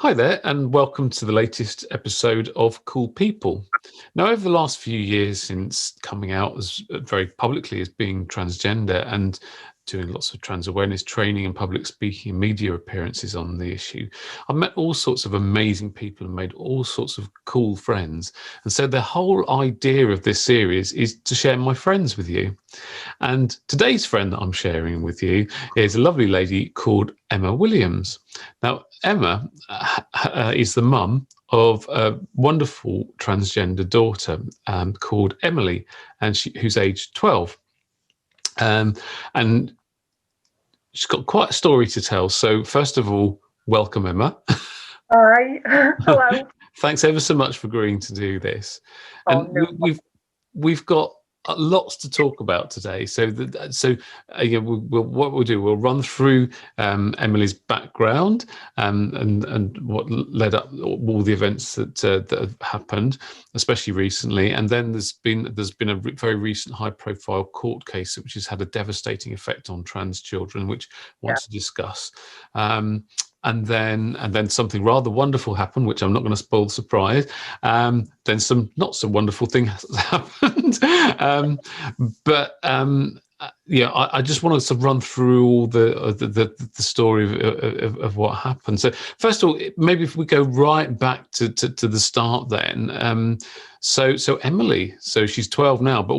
Hi there, and welcome to the latest episode of Cool People. Now, over the last few years, since coming out as very publicly as being transgender and doing lots of trans awareness training and public speaking and media appearances on the issue, I've met all sorts of amazing people and made all sorts of cool friends. And so the whole idea of this series is to share my friends with you. And today's friend that I'm sharing with you is a lovely lady called Emma Williams. Now, Emma is the mum of a wonderful transgender daughter called Emily, and who's aged 12. And she's got quite a story to tell. So first of all, welcome, Emma. Hi. Hello. Thanks ever so much for agreeing to do this. Oh, And no. we've got lots to talk about today. So what we'll do, we'll run through Emily's background and what led up all the events that have happened, especially recently. And then there's been a very recent high-profile court case which has had a devastating effect on trans children, which I want to discuss. And then something rather wonderful happened, which I'm not going to spoil the surprise. Then some not so wonderful things happened. I just wanted to run through all the story of what happened. So first of all, maybe if we go right back to the start then. So Emily, so she's 12 now, but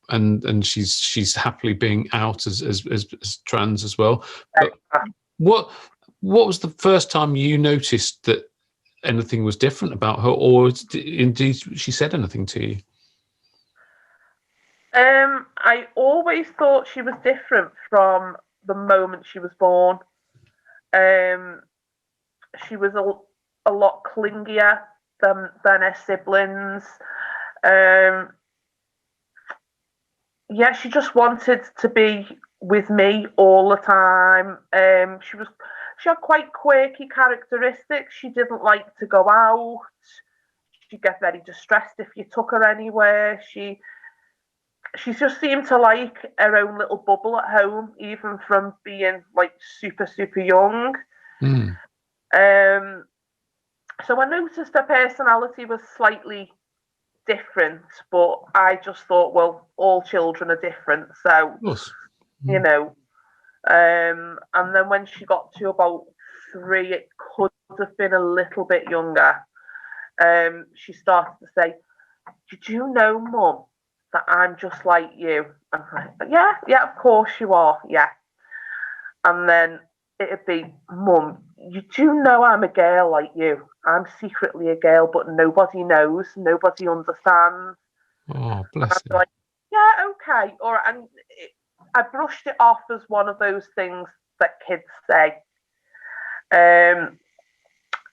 and she's happily being out as trans as well. But what was the first time you noticed that anything was different about her, or indeed she said anything to you? I always thought she was different from the moment she was born. She was a lot clingier than her siblings. She just wanted to be with me all the time. She had quite quirky characteristics. She didn't like to go out. She'd get very distressed if you took her anywhere. She just seemed to like her own little bubble at home, even from being like super, super young. Mm. So I noticed her personality was slightly different, but I just thought, well, all children are different. So, you know, and then when she got to about 3, it could have been a little bit younger. She started to say, "Did you know, Mum, that I'm just like you?" And I'm like, yeah, of course you are, yeah. And then it'd be, "Mum, you do know I'm a girl like you. I'm secretly a girl, but nobody knows, nobody understands." Oh, bless you. Like, yeah, okay, all right. And I brushed it off as one of those things that kids say.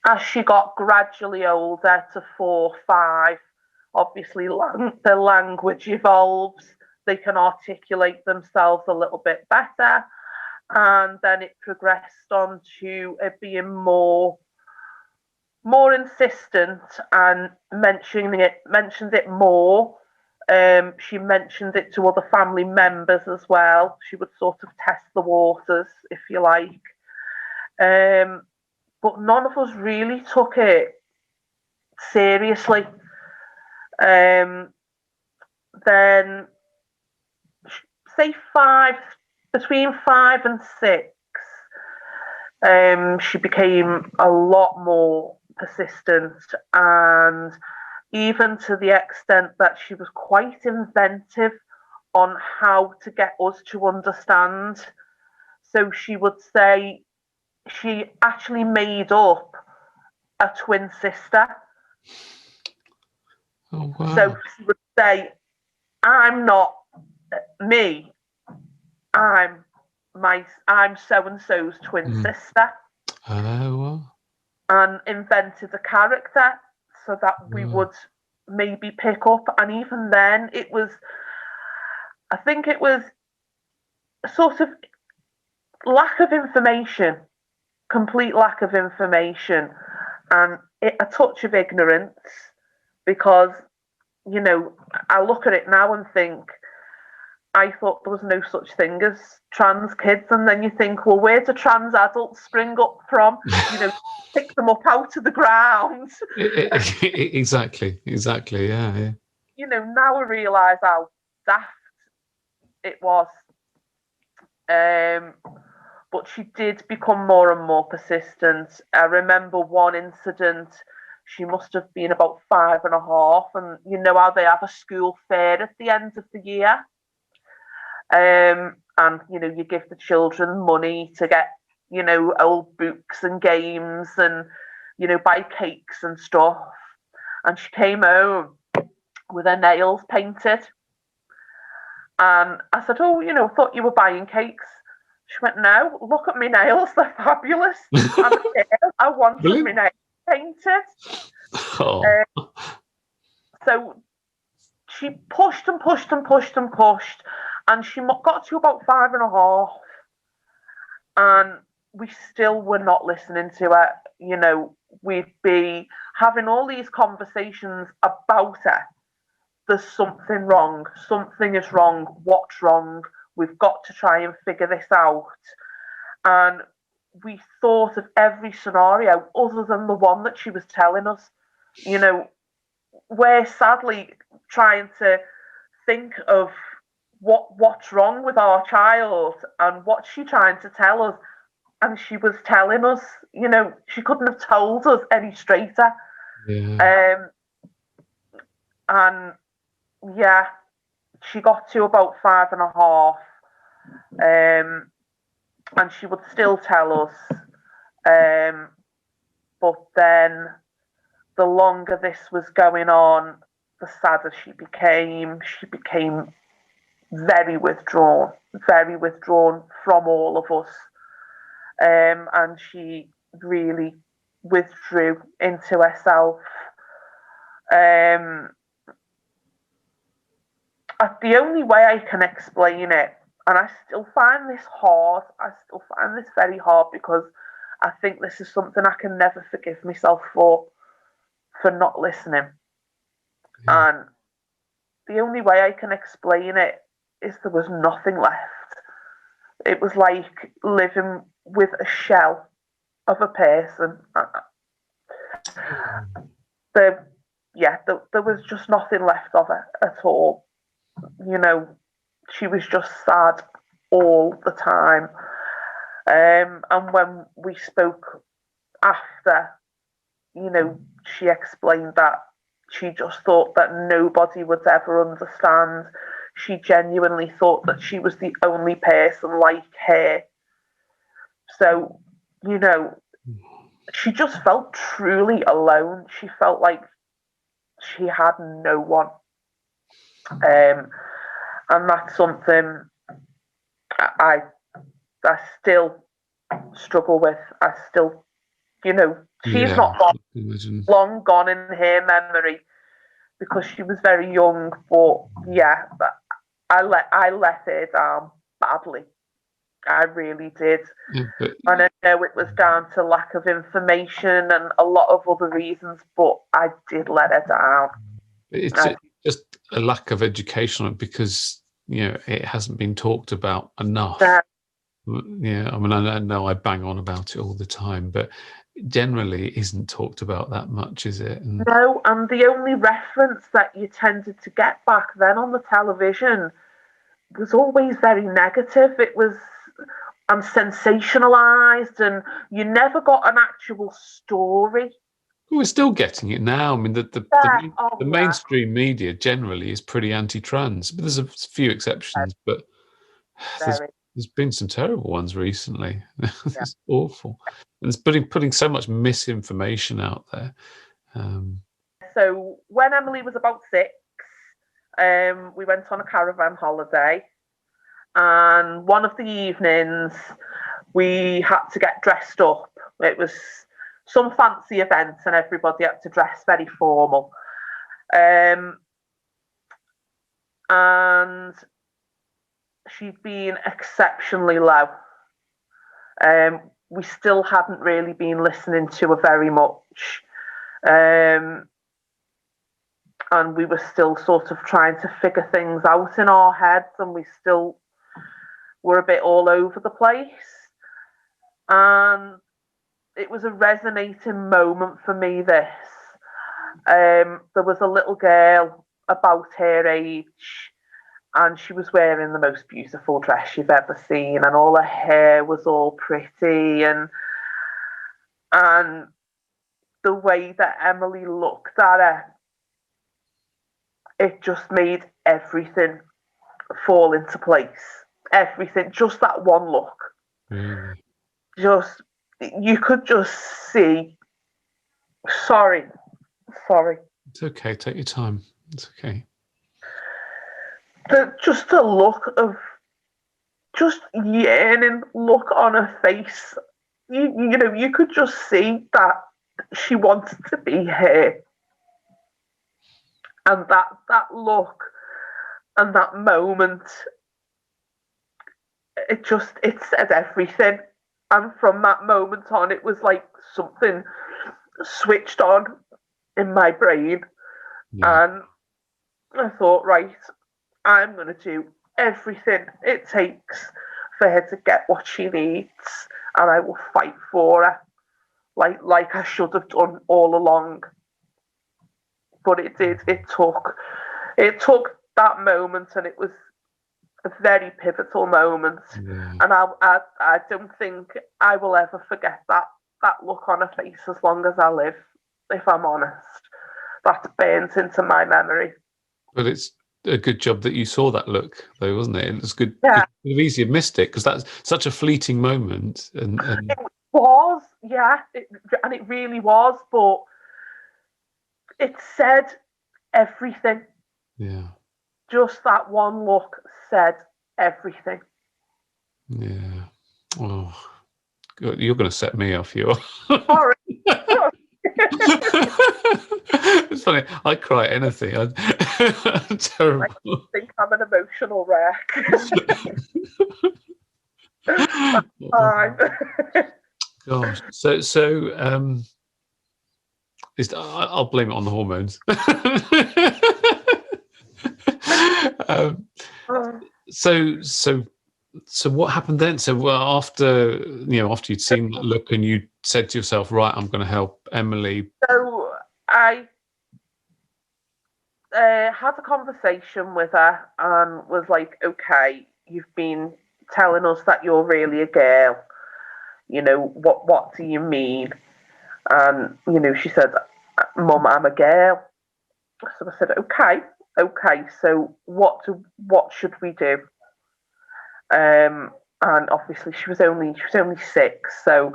As she got gradually older to 4, 5, obviously the language evolves. They can articulate themselves a little bit better. And then it progressed on to being more insistent and mentioned it more. She mentioned it to other family members as well. She would sort of test the waters, if you like. But none of us really took it seriously. Then, say between 5 and 6, she became a lot more persistent, and even to the extent that she was quite inventive on how to get us to understand. So she would say she actually made up a twin sister. Oh, wow. So she would say, "I'm not me. I'm so-and-so's twin sister." Oh, wow. And invented a character so that we would maybe pick up. And even then, I think it was a sort of lack of information, complete lack of information, and a touch of ignorance, because, I look at it now and think, I thought there was no such thing as trans kids, and then you think, well, where do trans adults spring up from? pick them up out of the ground. Exactly, yeah. You know, now I realise how daft it was. But she did become more and more persistent. I remember one incident, she must have been about 5.5, and you know how they have a school fair at the end of the year? And, you know, you give the children money to get, you know, old books and games and, you know, buy cakes and stuff. And she came home with her nails painted. And I said, oh, you know, I thought you were buying cakes. She went, no, look at my nails, they're fabulous. I wanted my nails painted. Oh. So she pushed and pushed and pushed and pushed, and she got to about 5.5, and we still were not listening to her. You know, we'd be having all these conversations about her. There's something wrong. Something is wrong. What's wrong? We've got to try and figure this out. And we thought of every scenario other than the one that she was telling us. You know, we're sadly trying to think of what's wrong with our child and what's she trying to tell us. And she was telling us, you know, she couldn't have told us any straighter. Yeah. And yeah, she got to about 5.5, and she would still tell us. But then the longer this was going on, the sadder she became. She became very withdrawn from all of us. And she really withdrew into herself. The only way I can explain it, and I still find this hard, I still find this very hard, because I think this is something I can never forgive myself for not listening. Yeah. And the only way I can explain it is there was nothing left. It was like living with a shell of a person. There was just nothing left of her at all. You know, she was just sad all the time. And when we spoke after, you know, she explained that she just thought that nobody would ever understand. She genuinely thought that she was the only person like her. So, you know, she just felt truly alone. She felt like she had no one. And that's something I still struggle with. I still, you know, she's not long gone in her memory because she was very young. But yeah, I let her down badly. I really did. Yeah, and I know it was down to lack of information and a lot of other reasons, but I did let her down. It's just a lack of education because, you know, it hasn't been talked about enough. Yeah, I mean, I know I bang on about it all the time, but generally it isn't talked about that much, is it? No, and the only reference that you tended to get back then on the television was always very negative. It was sensationalized, and you never got an actual story. We're still getting it now. I mean, the mainstream media generally is pretty anti-trans, but there's a few exceptions. But there's been some terrible ones recently. It's awful, and it's putting so much misinformation out there. So when Emily was about 6, we went on a caravan holiday, and one of the evenings we had to get dressed up. It was some fancy event and everybody had to dress very formal. And she'd been exceptionally low. We still hadn't really been listening to her very much. And we were still sort of trying to figure things out in our heads, and we still were a bit all over the place. And it was a resonating moment for me, this. There was a little girl about her age, and she was wearing the most beautiful dress you've ever seen, and all her hair was all pretty, and the way that Emily looked at her, it just made everything fall into place. Everything, just that one look. Just, you could just see. Sorry. It's okay. Take your time. It's okay. Just the look of, just yearning look on her face. You know, you could just see that she wanted to be here. And that look and that moment, it said everything. And from that moment on, it was like something switched on in my brain. And I thought, right, I'm going to do everything it takes for her to get what she needs, and I will fight for her like I should have done all along. But it did. It took that moment, and it was a very pivotal moment. And I don't think I will ever forget that look on her face as long as I live, if I'm honest. That's burnt into my memory. But it's a good job that you saw that look, though, wasn't it? It was good. Yeah. It would have easily missed it, because that's such a fleeting moment. And it was, yeah, and it really was. But it said everything. Yeah. Just that one look said everything. Yeah. Oh, God, you're going to set me off. You're. Sorry. It's funny. I cry at anything. I'm terrible. I think I'm an emotional wreck. Gosh. I'll blame it on the hormones. So what happened then? So after you'd seen that look and you said to yourself, right, I'm going to help Emily. So I had a conversation with her and was like, okay, you've been telling us that you're really a girl. You know, what do you mean? And, she said, Mum, I'm a girl. So I said, okay, so what should we do? And obviously she was only 6, so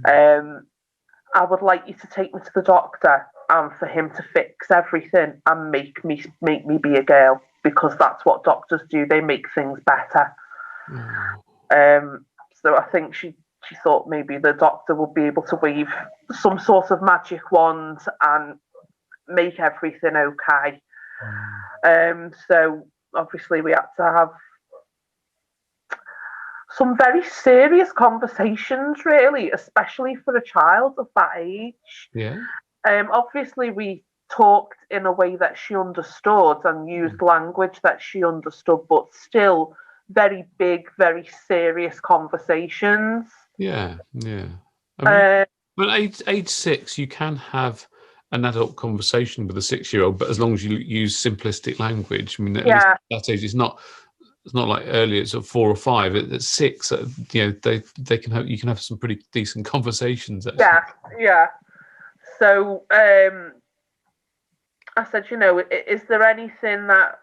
I would like you to take me to the doctor and for him to fix everything and make me be a girl, because that's what doctors do, they make things better. So I think she thought maybe the doctor would be able to wave some sort of magic wand and make everything okay. So obviously we had to have some very serious conversations, really, especially for a child of that age. Yeah. Obviously we talked in a way that she understood and used language that she understood, but still very big, very serious conversations. Yeah. I mean, age 6, you can have an adult conversation with a 6-year-old, but as long as you use simplistic language. I mean, at least at that age, it's not like earlier. It's at 4 or 5. At 6, they can have, you can have some pretty decent conversations. Actually. Yeah. So I said, is there anything that,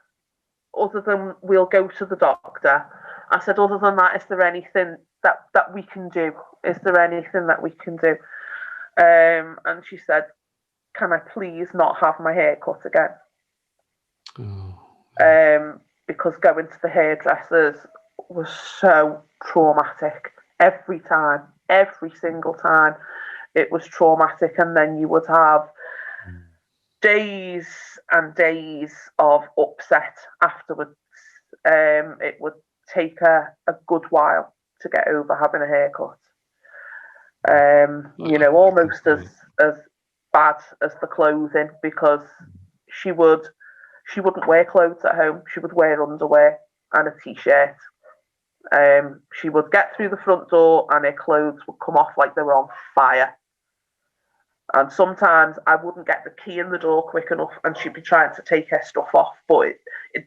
other than we'll go to the doctor? I said, other than that, is there anything that we can do? Is there anything that we can do? And she said, can I please not have my hair cut again? Because going to the hairdressers was so traumatic. Every single time, it was traumatic. And then you would have days and days of upset afterwards. It would take a good while to get over having a haircut. Almost as bad as the clothing, because she wouldn't wear clothes at home. She would wear underwear and a t-shirt. She would get through the front door and her clothes would come off like they were on fire. And sometimes I wouldn't get the key in the door quick enough and she'd be trying to take her stuff off. But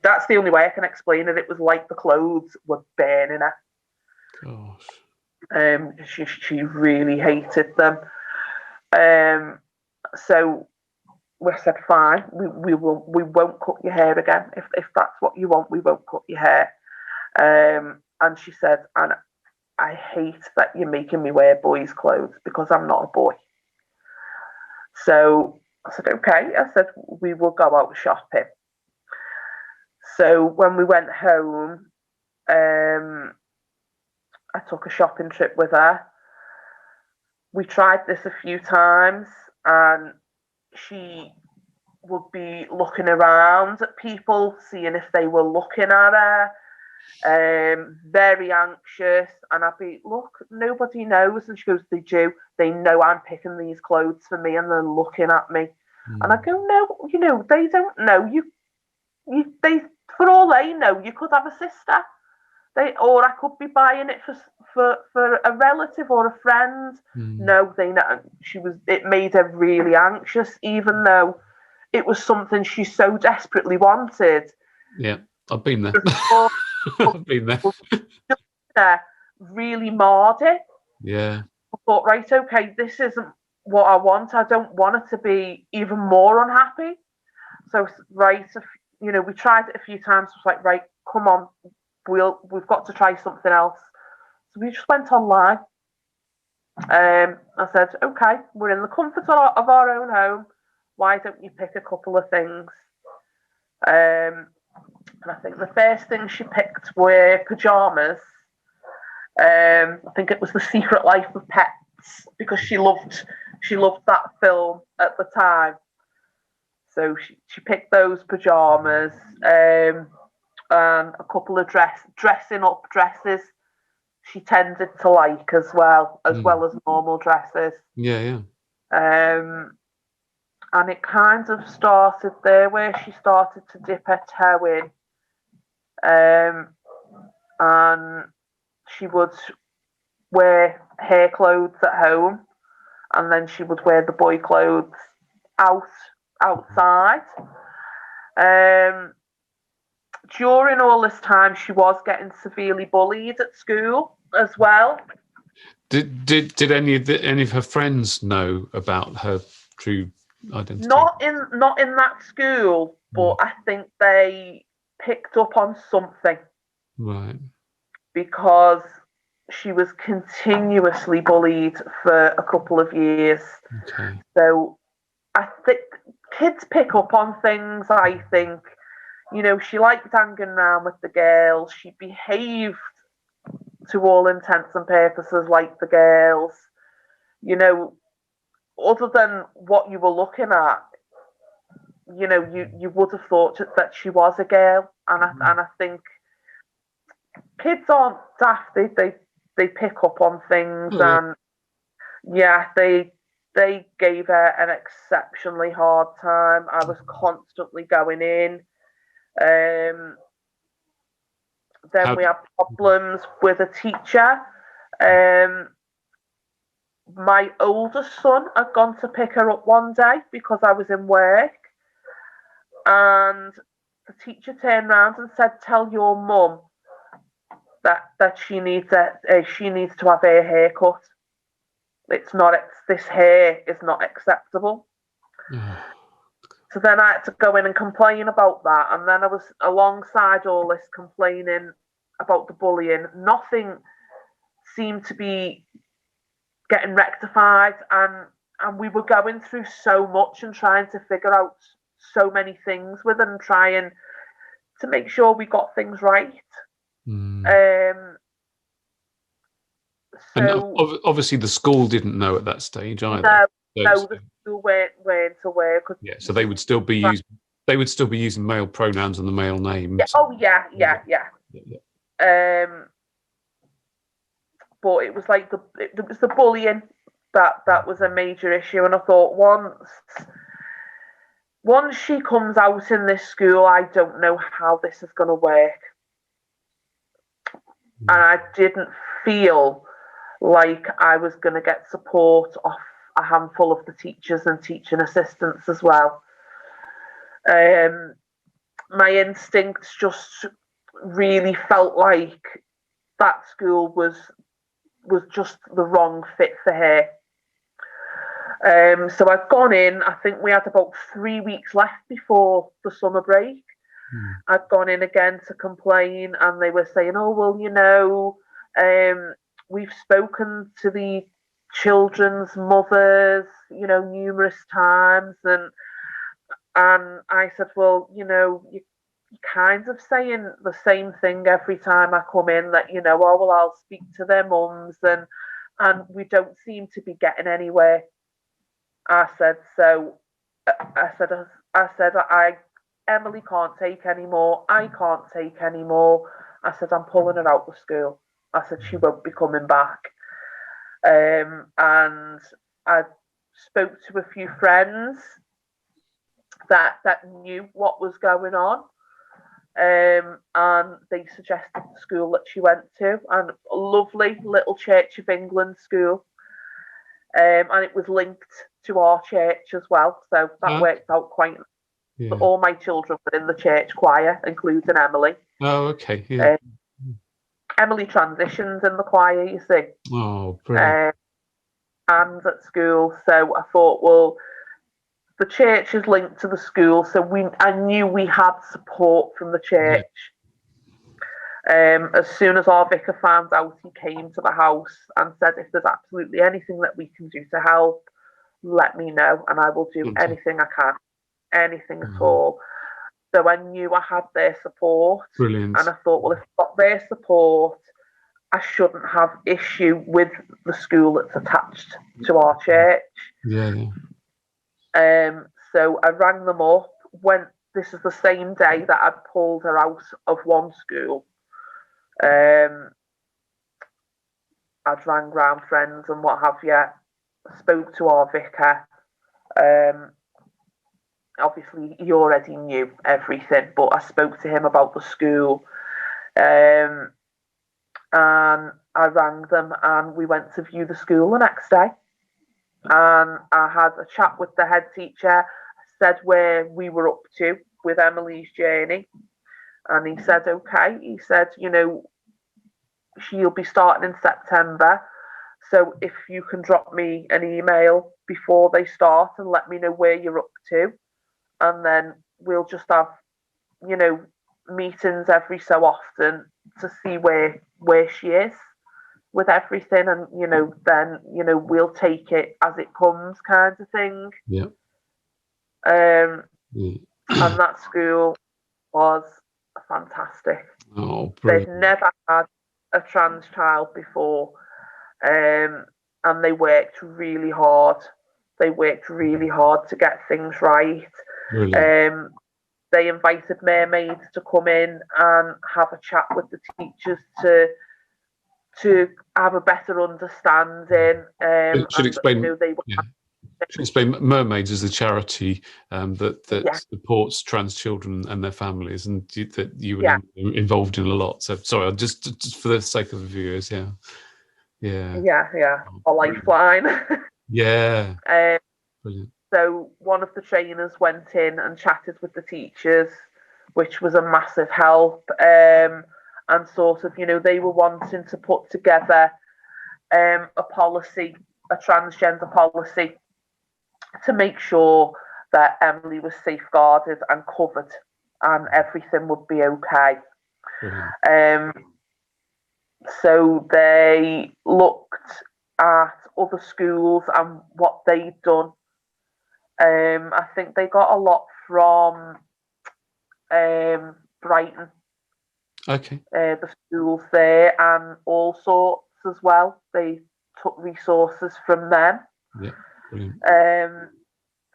that's the only way I can explain it. It was like the clothes were burning her. Gosh. She really hated them. So we said, fine, we won't cut your hair again. If that's what you want, we won't cut your hair. And she said, and I hate that you're making me wear boys' clothes because I'm not a boy. So I said, okay. I said, we will go out shopping. So when we went home, I took a shopping trip with her. We tried this a few times and she would be looking around at people, seeing if they were looking at her. Very anxious, and I'd be, look, nobody knows. And she goes, they do. They know I'm picking these clothes for me, and they're looking at me. And I go, no, they don't know. They, for all they know, you could have a sister. Or I could be buying it for a relative or a friend. No, they know. It made her really anxious, even though it was something she so desperately wanted. Yeah, I've been there. I've been there. Really marred it. Yeah. I thought, right, okay, this isn't what I want. I don't want it to be even more unhappy. So, right, we tried it a few times. It was like, right, come on, we've got to try something else. So we just went online. I said, okay, we're in the comfort of our own home. Why don't you pick a couple of things? And I think the first thing she picked were pajamas. I think it was The Secret Life of Pets, because she loved that film at the time. So she picked those pajamas and a couple of dressing up dresses she tended to like as well as normal dresses. Yeah. And it kind of started there where she started to dip her toe in. And she would wear hair clothes at home, and then she would wear the boy clothes outside. During all this time, she was getting severely bullied at school as well. Did any of her friends know about her true identity? Not in that school, but I think they picked up on something. Right. Because she was continuously bullied for a couple of years. Okay. So I think kids pick up on things, I think. She liked hanging around with the girls. She behaved to all intents and purposes like the girls. Other than what you were looking at, you would have thought that she was a girl. And I think kids aren't daft. They pick up on things, and they gave her an exceptionally hard time. I was constantly going in. Then we had problems with a teacher. My oldest son had gone to pick her up one day because I was in work, and the teacher turned around and said, "Tell your mum that she needs to have her hair cut. This hair is not acceptable." So then I had to go in and complain about that, and then I was alongside all this complaining about the bullying. Nothing seemed to be getting rectified, and we were going through so much and trying to figure out so many things with them, trying to make sure we got things right. And obviously the school didn't know at that stage either. No, the school weren't aware. Yeah, so they would still be using male pronouns and the male names. Yeah. But it was like it was the bullying that was a major issue, and I thought once she comes out in this school, I don't know how this is going to work. and I didn't feel like I was going to get support off a handful of the teachers and teaching assistants as well. My instincts just really felt like that school was just the wrong fit for her. So I'd gone in, I think we had about 3 weeks left before the summer break. I'd gone in again to complain, and they were saying, oh, well, we've spoken to the children's mothers, numerous times. And I said, well, you're kind of saying the same thing every time I come in, that, oh, well, I'll speak to their mums, and we don't seem to be getting anywhere. I said, Emily can't take any more. I can't take any more. I said, I'm pulling her out of school. I said, she won't be coming back. And I spoke to a few friends that knew what was going on. And they suggested the school that she went to, and a lovely little Church of England school. And it was linked to our church as well. So that worked out quite. Yeah. All my children were in the church choir, including Emily. Oh, okay. Yeah. Emily transitions in the choir, you see. Oh, brilliant. And at school. So I thought, well, the church is linked to the school, so I knew we had support from the church. Yeah. As soon as our vicar found out, he came to the house and said, if there's absolutely anything that we can do to help, let me know, and I will do anything I can. Anything at all. So I knew I had their support. Brilliant. And I thought, well, if I've got their support, I shouldn't have issue with the school that's attached to our church. Yeah. So I rang them up. This is the same day that I'd pulled her out of one school. I'd rang round friends and what have you. I spoke to our vicar. Obviously, he already knew everything, but I spoke to him about the school. And I rang them, and we went to view the school the next day. And I had a chat with the head teacher, said where we were up to with Emily's journey. And he said, okay. He said, she'll be starting in September. So if you can drop me an email before they start and let me know where you're up to. And then we'll just have, meetings every so often to see where she is with everything. And, then, we'll take it as it comes, kind of thing. Yeah. And that school was fantastic. Oh, brilliant. They'd never had a trans child before. And they worked really hard. They worked really hard to get things right. Brilliant. They invited mermaids to come in and have a chat with the teachers to have a better understanding. Should explain. Should explain. Mermaids is a charity that supports trans children and their families, and that you were involved in a lot. So sorry, just for the sake of the viewers, a lifeline. Yeah. Brilliant. So one of the trainers went in and chatted with the teachers, which was a massive help. And sort of, they were wanting to put together a policy, a transgender policy, to make sure that Emily was safeguarded and covered and everything would be okay. So they looked at other schools and what they'd done. I think they got a lot from Brighton. Okay. The schools there, and all sorts as well. They took resources from them. Yeah. Brilliant.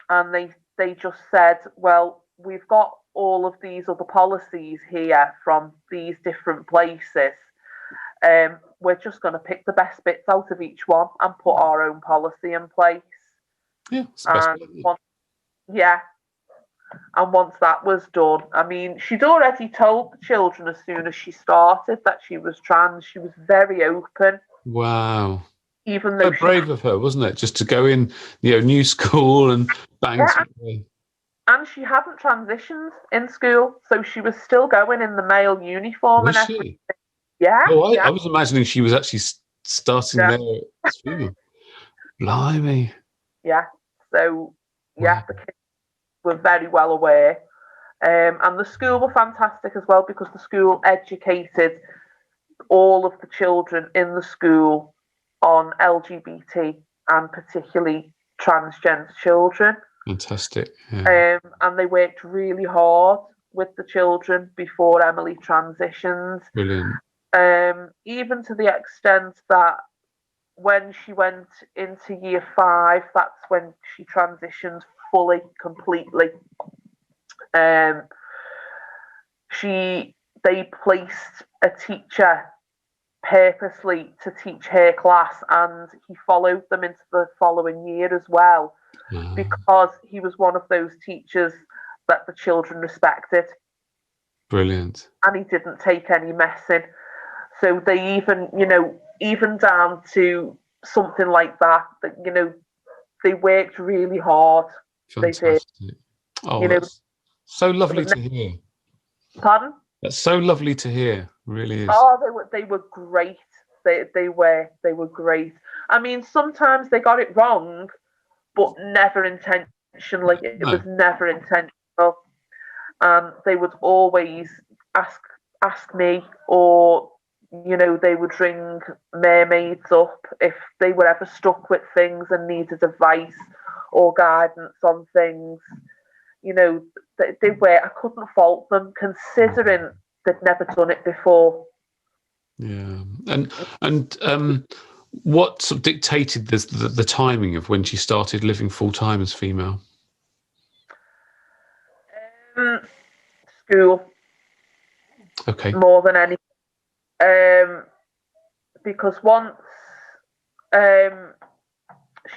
And they just said, well, we've got all of these other policies here from these different places. We're just going to pick the best bits out of each one and put our own policy in place. Yeah. And once that was done, I mean, she'd already told the children as soon as she started that she was trans. She was very open. Wow. Even though So brave of her, wasn't it? Just to go in, new school and bang. Yeah, and she hadn't transitioned in school, so she was still going in the male uniform Was and everything. she? Yeah, Oh, yeah. I was imagining she was actually starting there as female. Blimey. Yeah. So, yeah, Wow. the kids were very well aware. And the school were fantastic as well, because the school educated all of the children in the school on LGBT and particularly transgender children. Fantastic. Yeah. And they worked really hard with the children before Emily transitions. Brilliant. Even to the extent that when she went into year 5, that's when she transitioned fully, completely. They placed a teacher purposely to teach her class, and he followed them into the following year as well, because he was one of those teachers that the children respected. Brilliant. And he didn't take any messing. So they even down to something like that, they worked really hard. Fantastic. They did. Oh, that's so lovely to hear. Pardon? That's so lovely to hear. Really is. Oh, they were great. They were great. I mean, sometimes they got it wrong, but never intentionally. It was never intentional. And they would always ask me, or they would ring mermaids up if they were ever stuck with things and needed advice or guidance on things. They were. I couldn't fault them, considering they'd never done it before. Yeah, and what sort of dictated the timing of when she started living full time as female? School. Okay. More than anything. Because once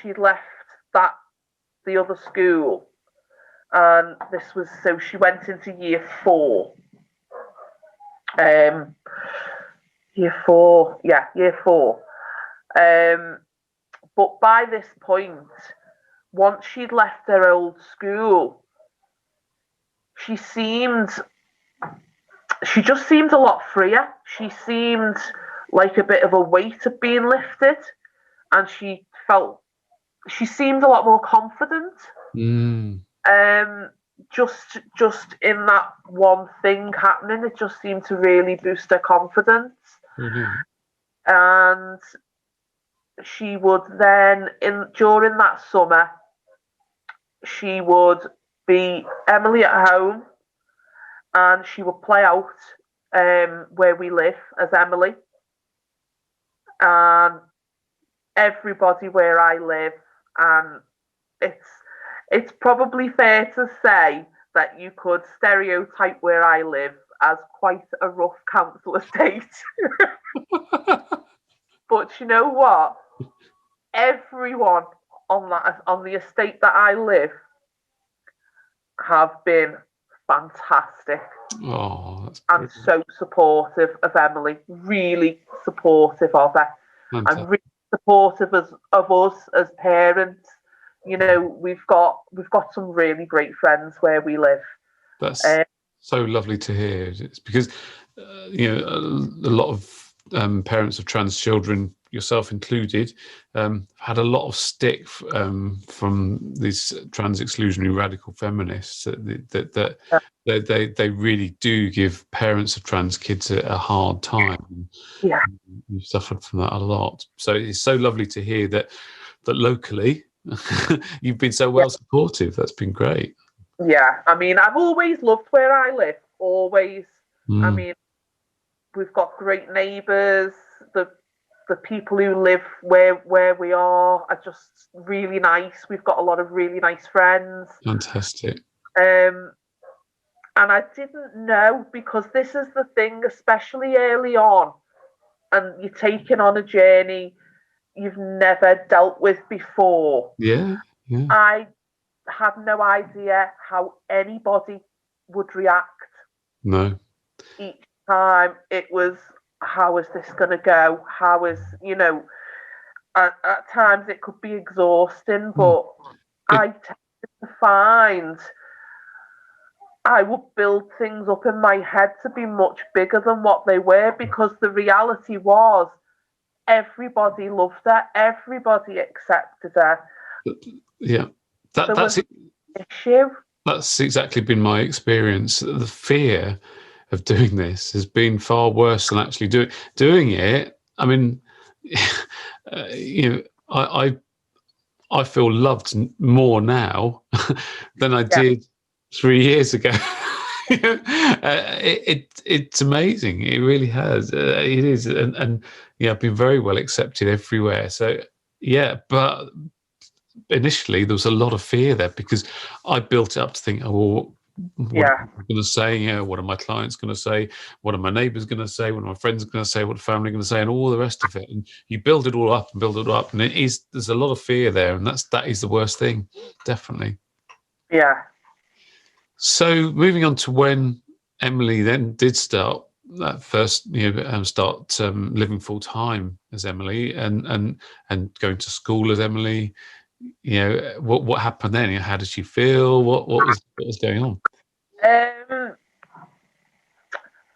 she left the other school, and this was, so she went into year 4. Year 4, yeah, year 4. But by this point, once she'd left her old school, she just seemed a lot freer. She seemed like a bit of a weight had been lifted, and she seemed a lot more confident. Just in that one thing happening, it just seemed to really boost her confidence. Brilliant. And she would then, during that summer, she would be Emily at home, and she would play out where we live as Emily. And everybody where I live, and it's probably fair to say that you could stereotype where I live as quite a rough council estate. But you know what? Everyone on the estate that I live have been fantastic. Oh, that's and so supportive of Emily, really supportive of her, and really supportive of us as parents. We've got some really great friends where we live. That's so lovely to hear. It's because a lot of parents of trans children, yourself included, had a lot of stick from these trans exclusionary radical feminists that they really do give parents of trans kids a hard time. Yeah, you've suffered from that a lot. So it's so lovely to hear that locally you've been so well supportive. That's been great. Yeah, I mean, I've always loved where I live. Always. I mean, we've got great neighbours. The people who live where we are just really nice. We've got a lot of really nice friends. Fantastic. And I didn't know, because this is the thing, especially early on, and you're taking on a journey you've never dealt with before. Yeah. I had no idea how anybody would react. No. Each time it was, how is this going to go? How is, at times it could be exhausting, but I tended to find I would build things up in my head to be much bigger than what they were, because the reality was everybody loved her, everybody accepted her. Yeah, that's an issue. That's exactly been my experience. The fear of doing this has been far worse than actually doing it. I mean, I feel loved more now than I did 3 years ago. It's amazing. It really has. It is, and I've been very well accepted everywhere. So but initially there was a lot of fear there, because I built it up to think, what am I going to say? What are my clients going to say? What are my neighbours going to say? What are my friends going to say? What are family going to say? And all the rest of it. And you build it all up, and there's a lot of fear there, and that is the worst thing, definitely. Yeah. So moving on to when Emily then did start that first, start living full time as Emily, and going to school as Emily. What happened then? How did she feel? What was going on?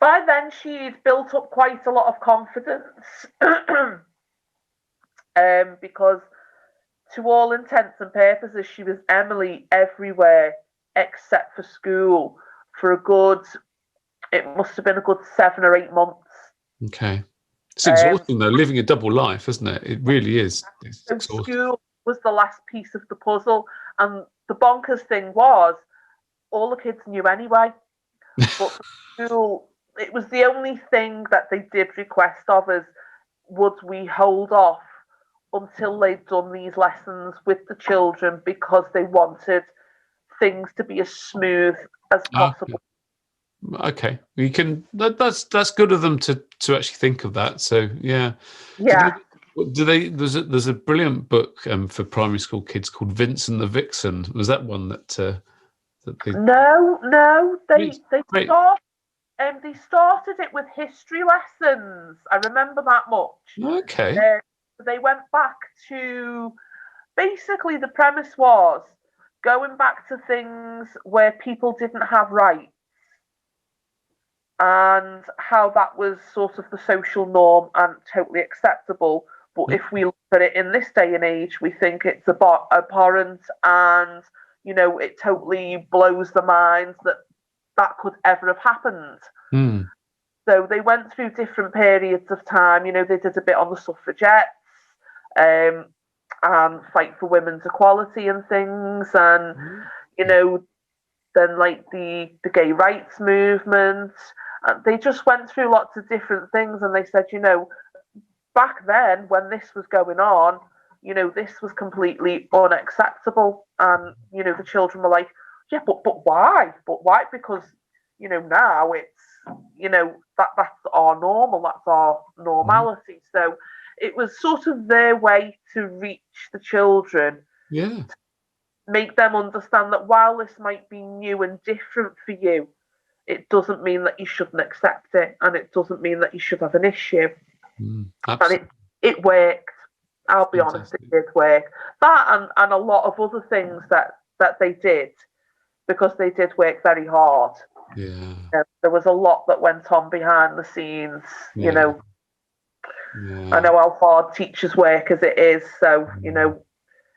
By then she'd built up quite a lot of confidence, because to all intents and purposes she was Emily everywhere except for school for it must have been a good 7 or 8 months. Okay. It's exhausting though, living a double life, isn't it? It really is. So school was the last piece of the puzzle, and the bonkers thing was all the kids knew anyway. But school, it was the only thing that they did request of us, would we hold off until they'd done these lessons with the children, because they wanted things to be as smooth as possible. Okay, you can. That's good of them to actually think of that. So yeah. There's a brilliant book for primary school kids called Vincent the Vixen. Was that one that they? No. They started it with history lessons. I remember that much. Okay. They went back to, basically the premise was going back to things where people didn't have rights, and how that was sort of the social norm and totally acceptable. But if we look at it in this day and age, we think it's abhorrent, and it totally blows the mind that could ever have happened. So they went through different periods of time. They did a bit on the suffragettes, and fight for women's equality and things, and then like the gay rights movement. They just went through lots of different things, and they said, back then when this was going on, this was completely unacceptable, and the children were like, yeah, but why? But why? Because now it's that's our normal, that's our normality. So it was sort of their way to reach the children, to make them understand that while this might be new and different for you, it doesn't mean that you shouldn't accept it, and it doesn't mean that you should have an issue. And it worked. I'll be honest, it did work. That and a lot of other things that they did, because they did work very hard. There was a lot that went on behind the scenes. I know how hard teachers work as it is, so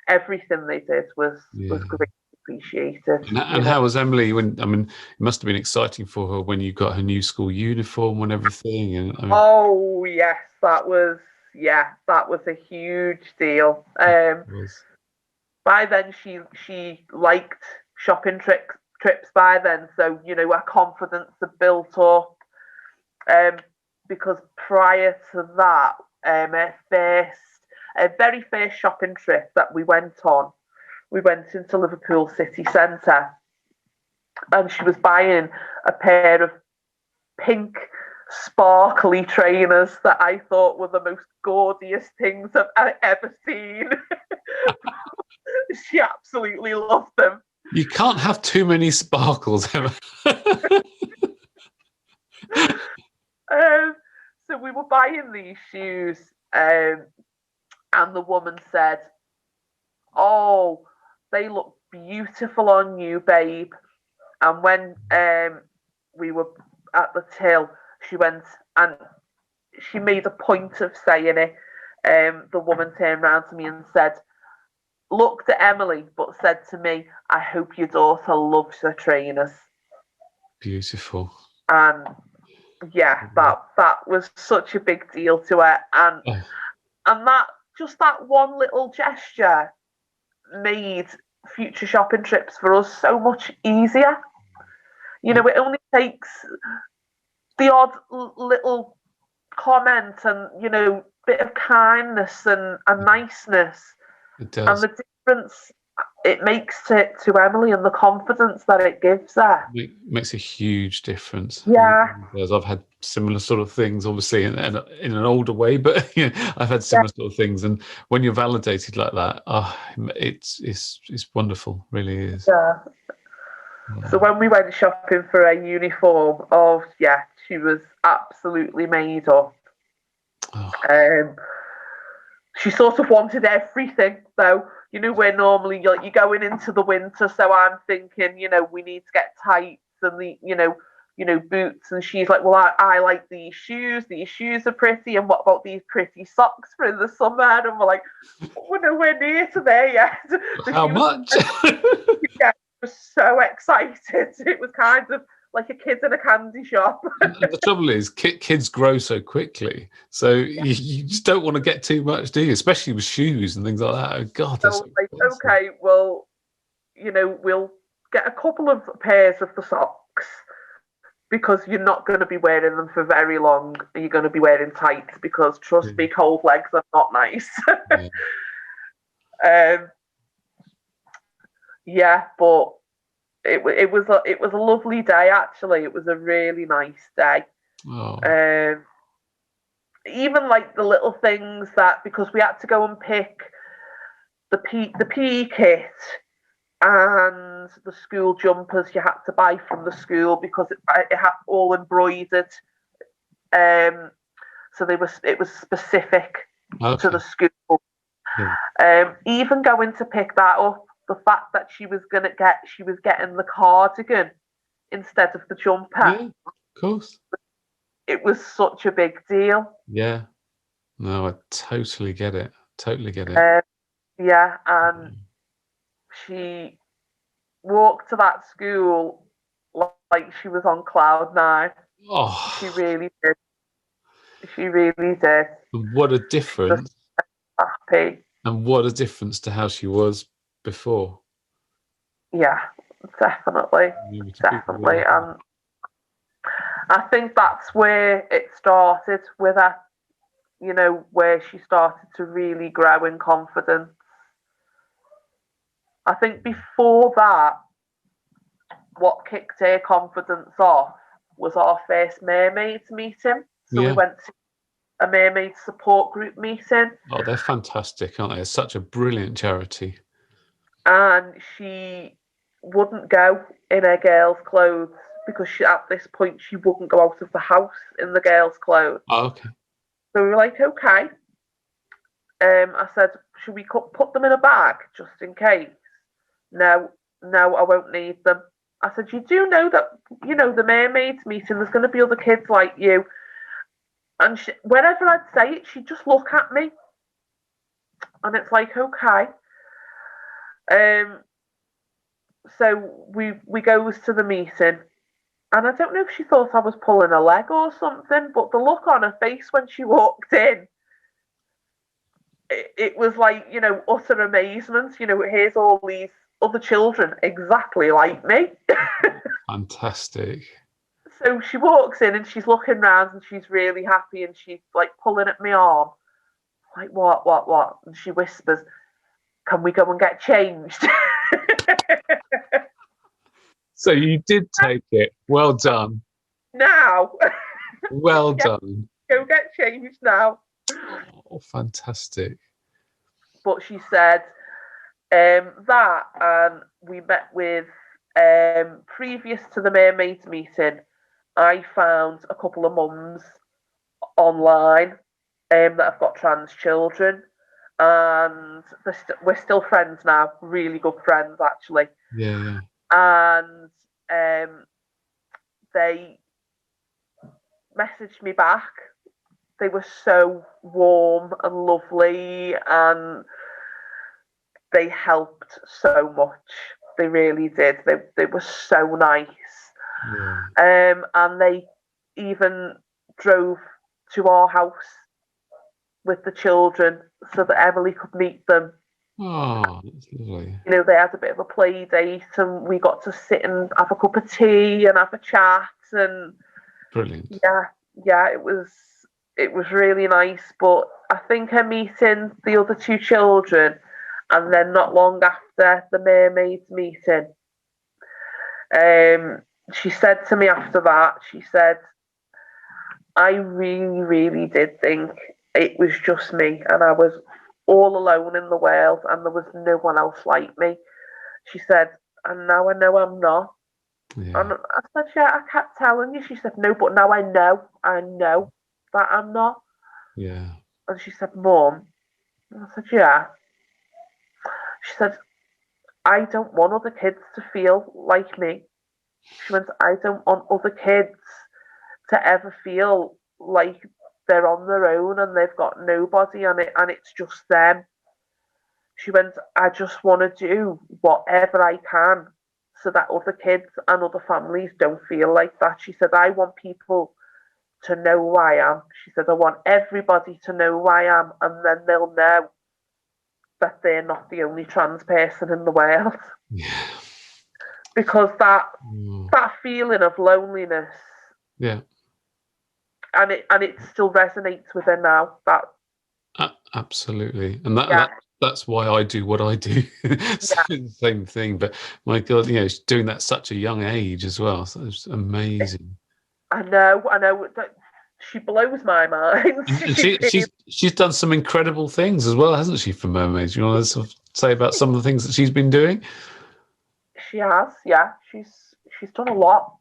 everything they did was greatly appreciated. And how was Emily it must have been exciting for her when you got her new school uniform and everything, and oh yes, that was a huge deal. By then she liked shopping trips by then, so her confidence had built up, because prior to that, her very first shopping trip that we went into Liverpool city centre, and she was buying a pair of pink sparkly trainers that I thought were the most gorgeous things I've ever seen. She absolutely loved them. You can't have too many sparkles, Emma. So we were buying these shoes, and the woman said, "Oh, they look beautiful on you, babe." And when we were at the till, she went and she made a point of saying it. The woman turned around to me and said, looked at Emily, but said to me, "I hope your daughter loves her trainers." Beautiful. And yeah, that was such a big deal to her, and that just that one little gesture made future shopping trips for us so much easier. You know, it only takes the odd little comment and, you know, bit of kindness and niceness. It does. And the difference it makes to Emily and the confidence that it gives her. It makes a huge difference. Yeah. Because I've had similar sort of things, obviously, in an older way, but you know, I've had similar sort of things. And when you're validated like that, it's wonderful, really is. Yeah. So when we went shopping for a uniform, she was absolutely made up. She sort of wanted everything, though. You know, where normally you're going into the winter, so I'm thinking, you know, we need to get tights and the, you know, boots. And she's like, well, I like these shoes. These shoes are pretty. And what about these pretty socks for in the summer? And we're like, we're nowhere near to there yet. How much? Yeah, I was so excited. It was kind of like a kid in a candy shop. And the trouble is, kids grow so quickly, so you just don't want to get too much, do you? Especially with shoes and things like that. Oh God! So like, okay, well, you know, we'll get a couple of pairs of the socks because you're not going to be wearing them for very long. You're going to be wearing tights because, trust me, cold legs are not nice. But it was a lovely day, actually. It was a really nice day. Even like the little things that, because we had to go and pick the PE kit and the school jumpers you had to buy from the school because it had all embroidered. So it was specific to the school. Even going to pick that up, the fact that she was getting the cardigan instead of the jumper. Yeah, of course. It was such a big deal. Yeah. No, I totally get it. Totally get it. And she walked to that school like she was on cloud nine. Oh, she really did. She really did. What a difference! Happy. And what a difference to how she was before. Yeah, definitely. And I think that's where it started with her, you know, where she started to really grow in confidence. I think before that, what kicked her confidence off was our first mermaids meeting. So we went to a mermaid support group meeting. Oh, they're fantastic, aren't they? It's such a brilliant charity. And she wouldn't go in her girls' clothes because at this point she wouldn't go out of the house in the girls' clothes. Oh, okay. So we were like, okay. I said, should we put them in a bag just in case? No, I won't need them. I said, you do know that, you know, the mermaids meeting, there's going to be other kids like you. And whenever I'd say it, she'd just look at me. And it's like, okay. So we goes to the meeting. And I don't know if she thought I was pulling a leg or something, but the look on her face when she walked in, it was like, you know, utter amazement. You know, here's all these other children exactly like me. Fantastic. So she walks in and she's looking around and she's really happy and she's like pulling at my arm. Like, what? And she whispers, can we go and get changed? So you did take it. Well done. Now. Well done. Go get changed now. Oh, fantastic. But she said, That, and we met with, previous to the mermaids meeting, I found a couple of mums online that have got trans children, and we're still friends now, really good friends actually. Yeah. And they messaged me back. They were so warm and lovely, and they helped so much. They really did. They were so nice. Yeah. And they even drove to our house with the children so that Emily could meet them. Oh, that's lovely. You know, they had a bit of a play date, and we got to sit and have a cup of tea and have a chat. And brilliant. Yeah, it was really nice. But I think her meeting the other two children, and then not long after the mermaids meeting, she said to me after that, she said, I really, really did think it was just me, and I was all alone in the world, and there was no one else like me. She said, and now I know I'm not. Yeah. And I said, yeah, I kept telling you. She said, no, but now I know that I'm not. Yeah. And she said, Mum. And I said, yeah. She said, I don't want other kids to feel like me. She went, I don't want other kids to ever feel like they're on their own and they've got nobody and it's just them. She went, I just want to do whatever I can so that other kids and other families don't feel like that. She said, I want people to know who I am. She said, I want everybody to know who I am, and then they'll know that they're not the only trans person in the world. Yeah. Because that feeling of loneliness, yeah, and it still resonates with her now. That absolutely, and that's why I do what I do. Same thing, but my God, she's doing that at such a young age as well. So it's amazing. I know. She blows my mind. And she's done some incredible things as well, hasn't she, for mermaids? You want to sort of say about some of the things that she's been doing? She has, yeah. She's done a lot.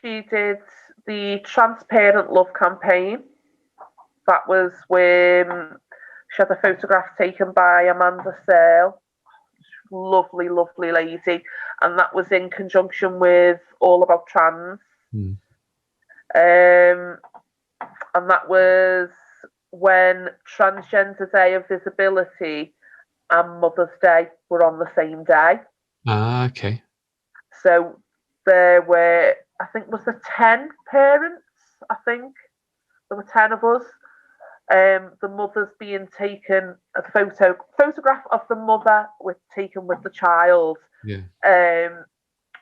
She did the Transparent Love campaign. That was when she had a photograph taken by Amanda Searle. Lovely, lovely lady. And that was in conjunction with All About Trans. And that was when Transgender Day of Visibility and Mother's Day were on the same day. Okay. So there were, I think, was there 10 parents? I think there were 10 of us. The mother's being taken a photograph of the mother taken with the child. Yeah.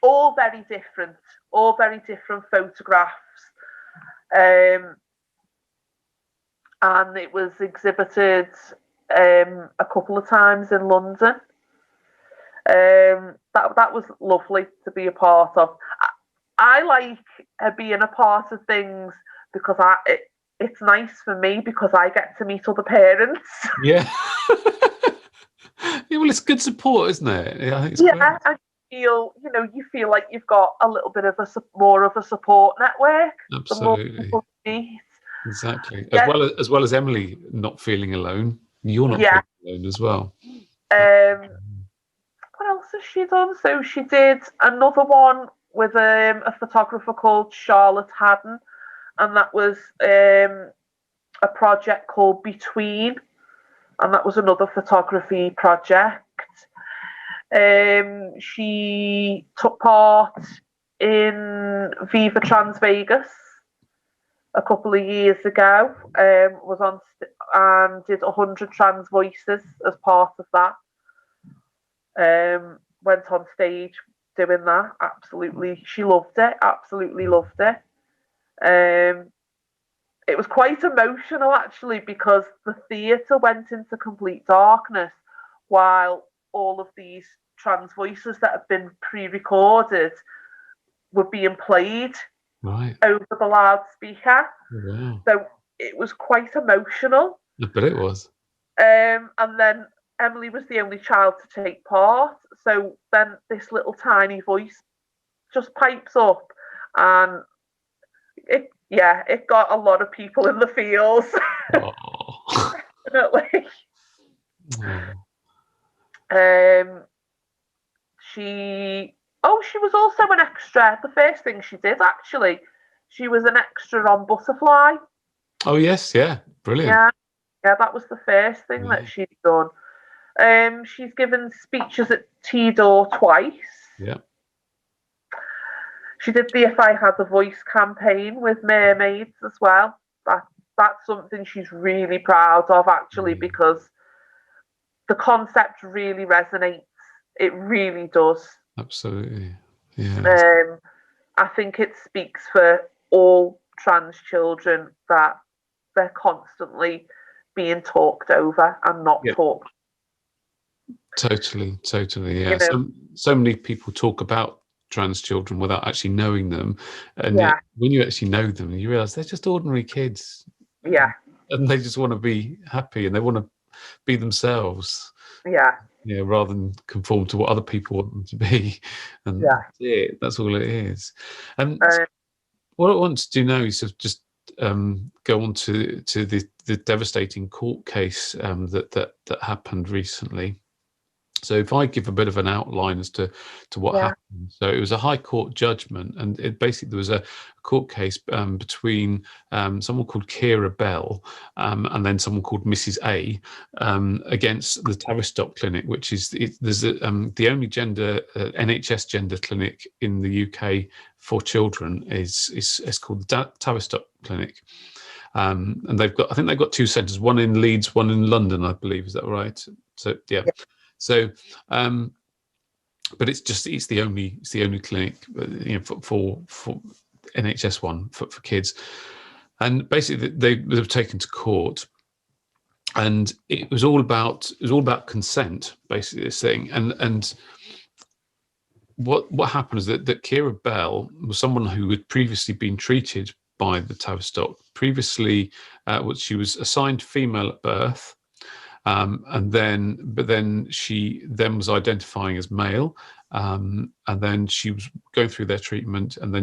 All very different photographs. And it was exhibited a couple of times in London. That was lovely to be a part of. I like being a part of things because it's nice for me because I get to meet other parents. Yeah. Well, it's good support, isn't it? I think it's great. And you feel like you've got a little bit of more of a support network. Absolutely. Exactly. As well as Emily not feeling alone, you're not feeling alone as well. What else has she done? So she did another one with a photographer called Charlotte Haddon, and that was a project called Between, and that was another photography project. She took part in Viva Trans Vegas a couple of years ago. Was on and did 100 trans voices as part of that. Went on stage doing that. Absolutely, she loved it. Absolutely loved it. It was quite emotional actually because the theatre went into complete darkness while all of these trans voices that have been pre-recorded were being played over the loudspeaker. Wow. So it was quite emotional. I bet it was. And then Emily was the only child to take part. So then this little tiny voice just pipes up, and it got a lot of people in the feels. Oh. Definitely. Oh. She was also an extra. The first thing she did, actually, she was an extra on Butterfly. Oh yes, yeah, brilliant. Yeah, that was the first thing that she'd done. She's given speeches at T-Door twice. Yeah. She did the If I Had a Voice campaign with mermaids as well. That's something she's really proud of, actually, because the concept really resonates. It really does. Absolutely. Yeah. I think it speaks for all trans children that they're constantly being talked over and not talked. Totally. Yeah. So many people talk about trans children without actually knowing them, and yet when you actually know them, you realise they're just ordinary kids. Yeah. And they just want to be happy, and they want to be themselves. Yeah. Yeah, rather than conform to what other people want them to be. And that's all it is. And what I want to do now is just go on to the devastating court case that happened recently. So if I give a bit of an outline as to what happened. So it was a High Court judgment, and it basically, there was a court case between someone called Kira Bell and then someone called Mrs. A against the Tavistock Clinic, which is the only NHS gender clinic in the UK for children is called the Tavistock Clinic. And I think they've got two centres, one in Leeds, one in London, I believe. Is that right? So yeah. So, but it's the only clinic, for NHS one for kids, and basically they were taken to court, and it was all about consent, basically, this thing, and what happened is that Kira Bell was someone who had previously been treated by the Tavistock. Previously, she was assigned female at birth. But then she was identifying as male, and then she was going through their treatment, and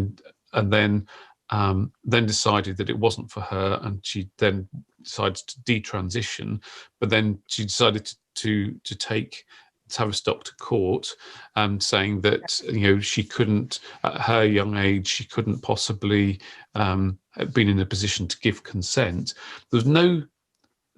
then decided that it wasn't for her, and she then decided to detransition. But then she decided to take Tavistock to court, saying that she couldn't, at her young age, she couldn't possibly have been in a position to give consent. There was no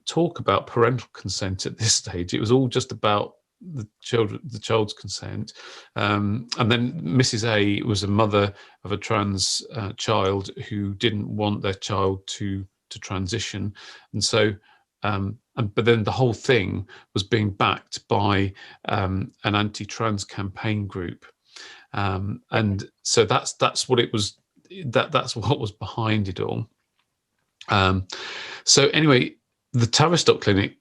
talk about parental consent at this stage. It was all just about the child's consent, and then Mrs. A was a mother of a trans child who didn't want their child to transition, and so but then the whole thing was being backed by an anti-trans campaign group, and so that's what it was. That's what was behind it all. So anyway, the Tavistock Clinic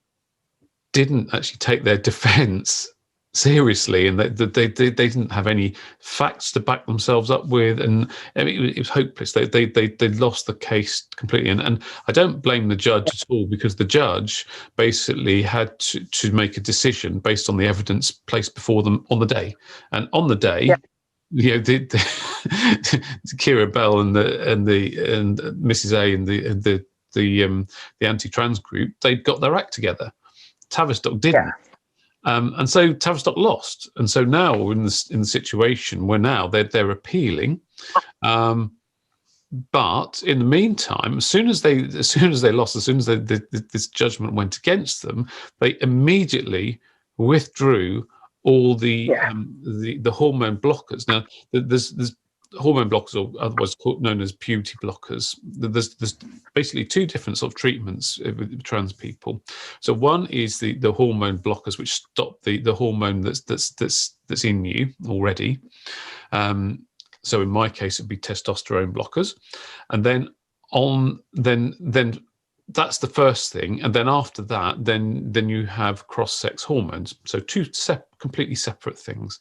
didn't actually take their defence seriously, and they didn't have any facts to back themselves up with, and I mean, it was hopeless. They lost the case completely, and I don't blame the judge at all, because the judge basically had to make a decision based on the evidence placed before them on the day, and on the day. The Kira Bell and Mrs. A and the anti-trans group, they'd got their act together. Tavistock didn't, and so Tavistock lost. And so now we're in the situation where now they're appealing, but in the meantime, as soon as they lost, as soon as this judgment went against them, they immediately withdrew all the hormone blockers. Now there's hormone blockers, or otherwise known as puberty blockers. There's basically two different sort of treatments with trans people. So one is the hormone blockers, which stop the hormone that's in you already. So in my case, it'd be testosterone blockers, and then that's the first thing, and then after that, then you have cross-sex hormones. So two completely separate things.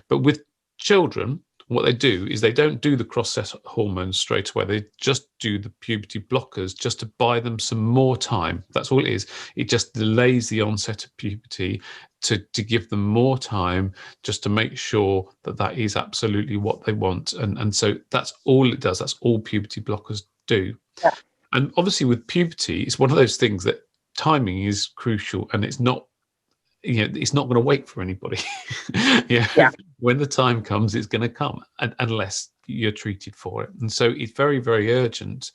But with children, What they do is they don't do the cross-sex hormones straight away. They just do the puberty blockers just to buy them some more time. That's all it is. It just delays the onset of puberty to give them more time, just to make sure that that is absolutely what they want. And so that's all it does. That's all puberty blockers do. Yeah. And obviously with puberty, it's one of those things that timing is crucial, and it's not, it's not going to wait for anybody. Yeah. When the time comes, it's going to come, unless you're treated for it. And so it's very, very urgent.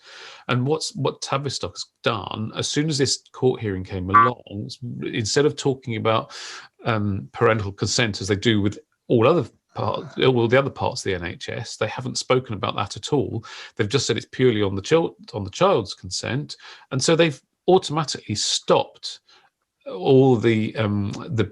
And what Tavistock has done, as soon as this court hearing came along, instead of talking about parental consent as they do with all the other parts of the NHS, they haven't spoken about that at all. They've just said it's purely on the child's consent, and so they've automatically stopped all the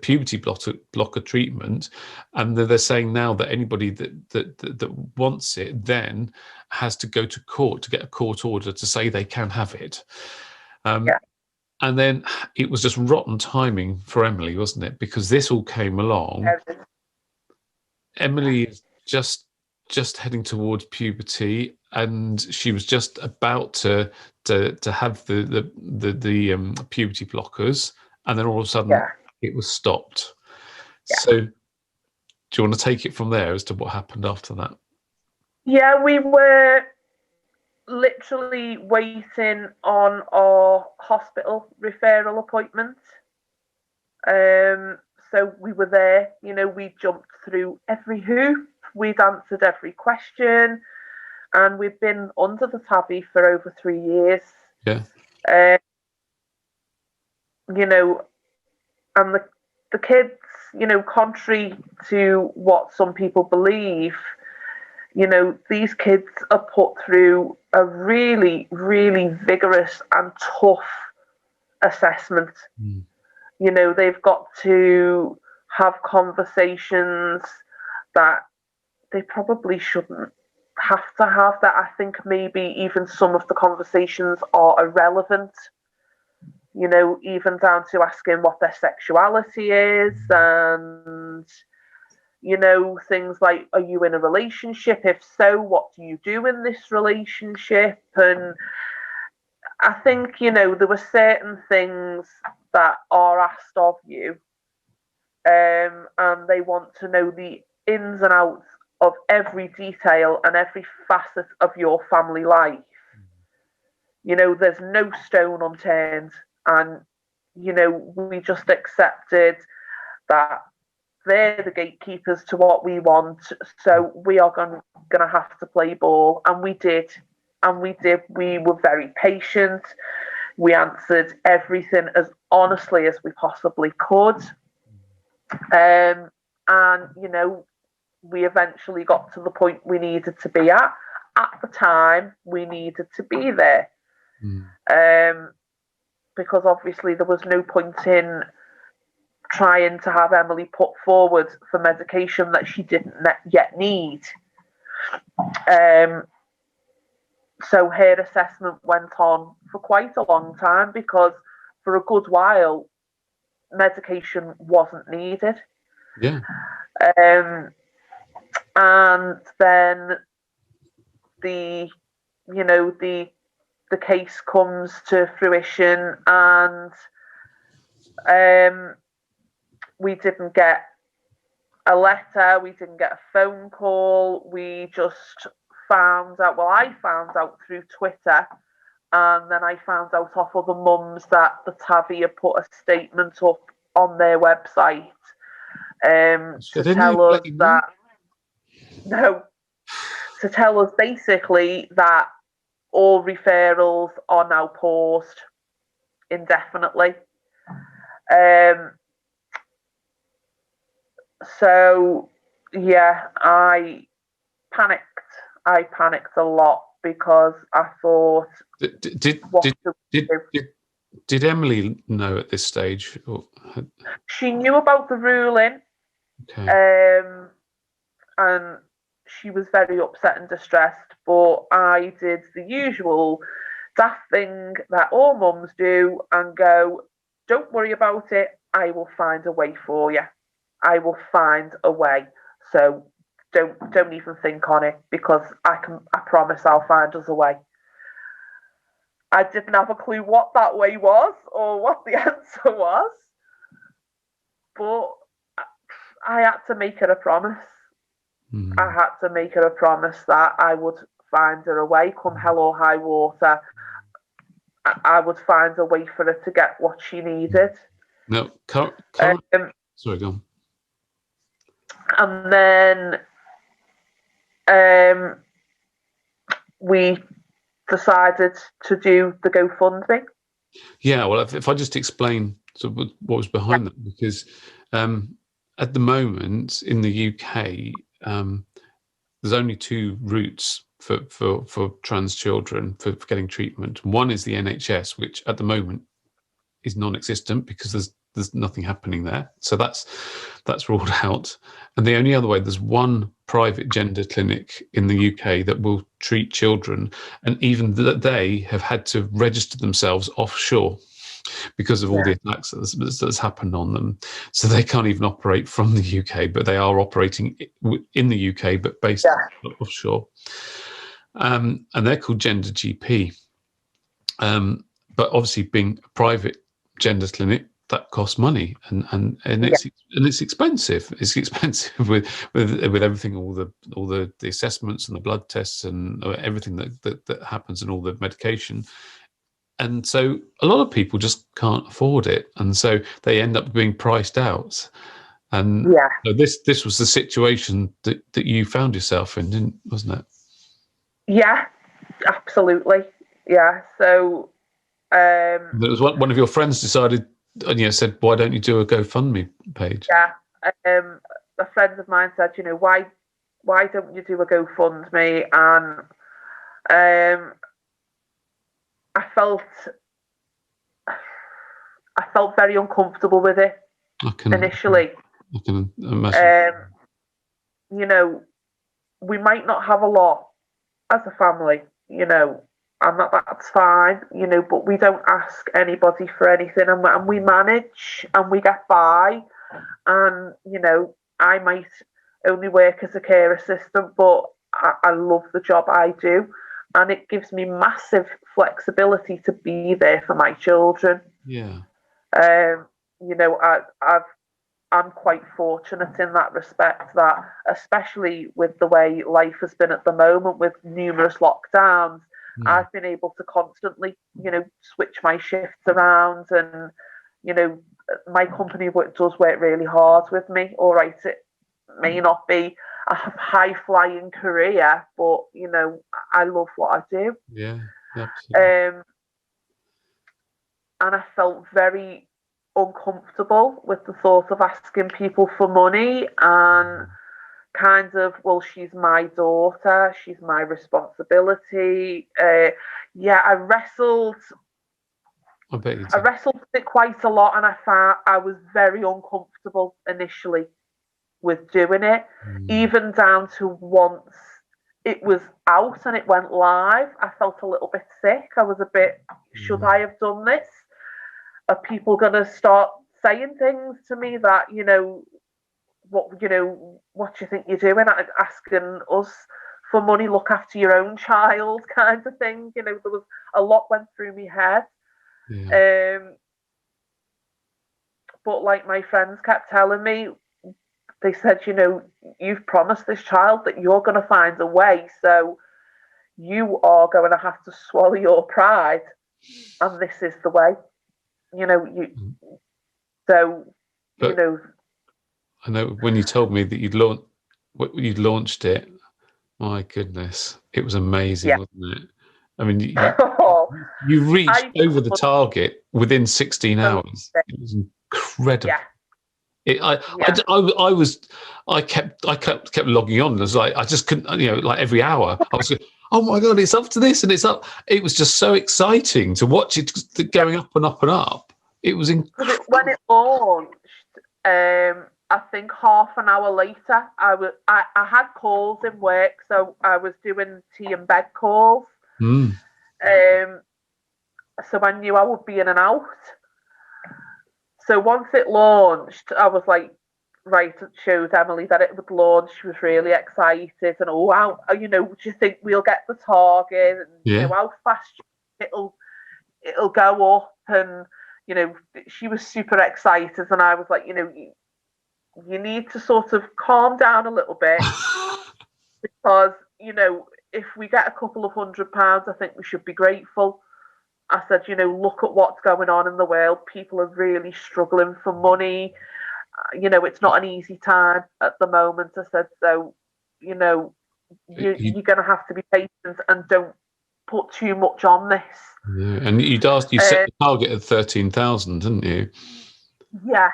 puberty blocker treatment, and they're saying now that anybody that wants it then has to go to court to get a court order to say they can have it. And then it was just rotten timing for Emily, wasn't it? Because this all came along. Emily is just heading towards puberty, and she was just about to have the puberty blockers, and then all of a sudden it was stopped. So do you want to take it from there as to what happened after that? Yeah, we were literally waiting on our hospital referral appointment. So we were there, we jumped through every hoop, we'd answered every question, and we've been under the Tavi for over 3 years. Yeah. And the kids, contrary to what some people believe, these kids are put through a really, really vigorous and tough assessment. They've got to have conversations that they probably shouldn't have to have. That I think maybe even some of the conversations are irrelevant, even down to asking what their sexuality is, and things like, are you in a relationship? If so, what do you do in this relationship? And I think, there were certain things that are asked of you, and they want to know the ins and outs of every detail and every facet of your family life. There's no stone unturned, and we just accepted that they're the gatekeepers to what we want, so we are going to have to play ball. And we did. We were very patient. We answered everything as honestly as we possibly could. And we eventually got to the point we needed to be at. At the time, we needed to be there. Because obviously there was no point in trying to have Emily put forward for medication that she didn't yet need. So her assessment went on for quite a long time, because for a good while medication wasn't needed. And then the case comes to fruition, and we didn't get a letter, we didn't get a phone call, we just found out, I found out through Twitter, and then I found out off other mums that the Tavi had put a statement up on their website to tell us that, to tell us basically that all referrals are now paused indefinitely. So yeah, I panicked a lot, because I thought, did Emily know at this stage? She knew about the ruling, and she was very upset and distressed, but I did the usual daft thing that all mums do and go, don't worry about it, I will find a way for you. I will find a way. So don't even think on it, because I promise I'll find us a way. I didn't have a clue what that way was or what the answer was, but I had to make her a promise. I had to make her a promise that I would find her a way, come hell or high water. I would find a way for her to get what she needed. No, sorry, go on. And then we decided to do the GoFundMe. Yeah, well, if I just explain sort of what was behind that, because at the moment in the UK, there's only two routes for trans children for getting treatment. One is the NHS, which at the moment is non-existent because there's nothing happening there. So that's ruled out. And the only other way, there's one private gender clinic in the UK that will treat children, and even that they have had to register themselves offshore because of all the attacks that's happened on them. So they can't even operate from the UK, but they are operating in the UK, but based offshore. And they're called Gender GP. But obviously, being a private gender clinic, that costs money, and it's expensive. It's expensive with everything, all the assessments and the blood tests and everything that happens, and all the medication. And so a lot of people just can't afford it, and so they end up being priced out. And so this was the situation that you found yourself in, wasn't it? Yeah, absolutely. Yeah. So there was one of your friends decided, and said, "Why don't you do a GoFundMe page?" Yeah. A friend of mine said, why don't you do a GoFundMe? And I felt very uncomfortable with it initially. I can imagine. We might not have a lot as a family, and that's fine, but we don't ask anybody for anything, and we manage and we get by. And, I might only work as a care assistant, but I love the job I do. And it gives me massive flexibility to be there for my children. Yeah. I'm quite fortunate in that respect, that especially with the way life has been at the moment with numerous lockdowns, I've been able to constantly, switch my shifts around, and, my company does work really hard with me. All right, it may not be a high-flying career, but, I love what I do. Yeah, absolutely. And I felt very uncomfortable with the thought of asking people for money, and kind of, well, she's my daughter, she's my responsibility. I wrestled with it quite a lot, and I found I was very uncomfortable initially with doing it, even down to once it was out and it went live, I felt a little bit sick. I was a bit, should I have done this? Are people going to start saying things to me that, what do you think you're doing? Asking us for money, look after your own child kind of thing. There was a lot went through my head. Yeah. But like my friends kept telling me, they said, you've promised this child that you're going to find a way. So you are going to have to swallow your pride. And this is the way. I know when you told me that you'd launched it, my goodness, it was amazing, wasn't it? I mean, you reached over the target within 16 hours. It was incredible. I kept logging on. It was like I just couldn't, like every hour I was going, oh my God, it's up to this and it's up. It was just so exciting to watch it going up and up and up. It was incredible. When it launched, I think half an hour later, I had calls in work, so I was doing tea and bed calls. So I knew I would be in and out. So once it launched, I was like, showed Emily that it would launch. She was really excited, and how do you think we'll get the target, and how fast it'll go up, and she was super excited, and I was like, you need to sort of calm down a little bit because if we get a couple of £100, I think we should be grateful. I said, look at what's going on in the world. People are really struggling for money. It's not an easy time at the moment. I said, so, you're going to have to be patient and don't put too much on this. Yeah, and you set the target at 13,000, didn't you? Yeah.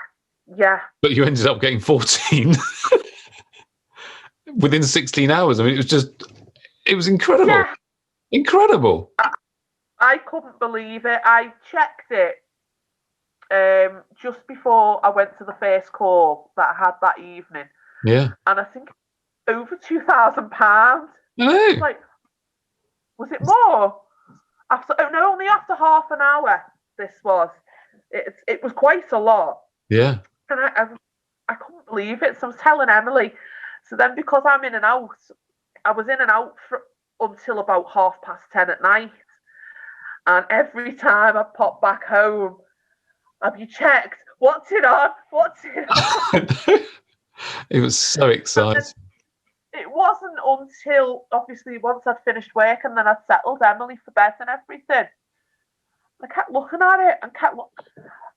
But you ended up getting 14 within 16 hours. I mean, it was incredible. Yeah. Incredible. I couldn't believe it. I checked it just before I went to the first call that I had that evening. Yeah. And I think over £2,000. Like, was it more? Only after half an hour. This was. It was quite a lot. Yeah. And I couldn't believe it. So I was telling Emily. So then, because I'm in and out, I was in and out until about 10:30 at night. And every time I popped back home, have you checked? What's it on? It was so exciting. It wasn't until, obviously, once I'd finished work and then I'd settled Emily for bed and everything, I kept looking at it and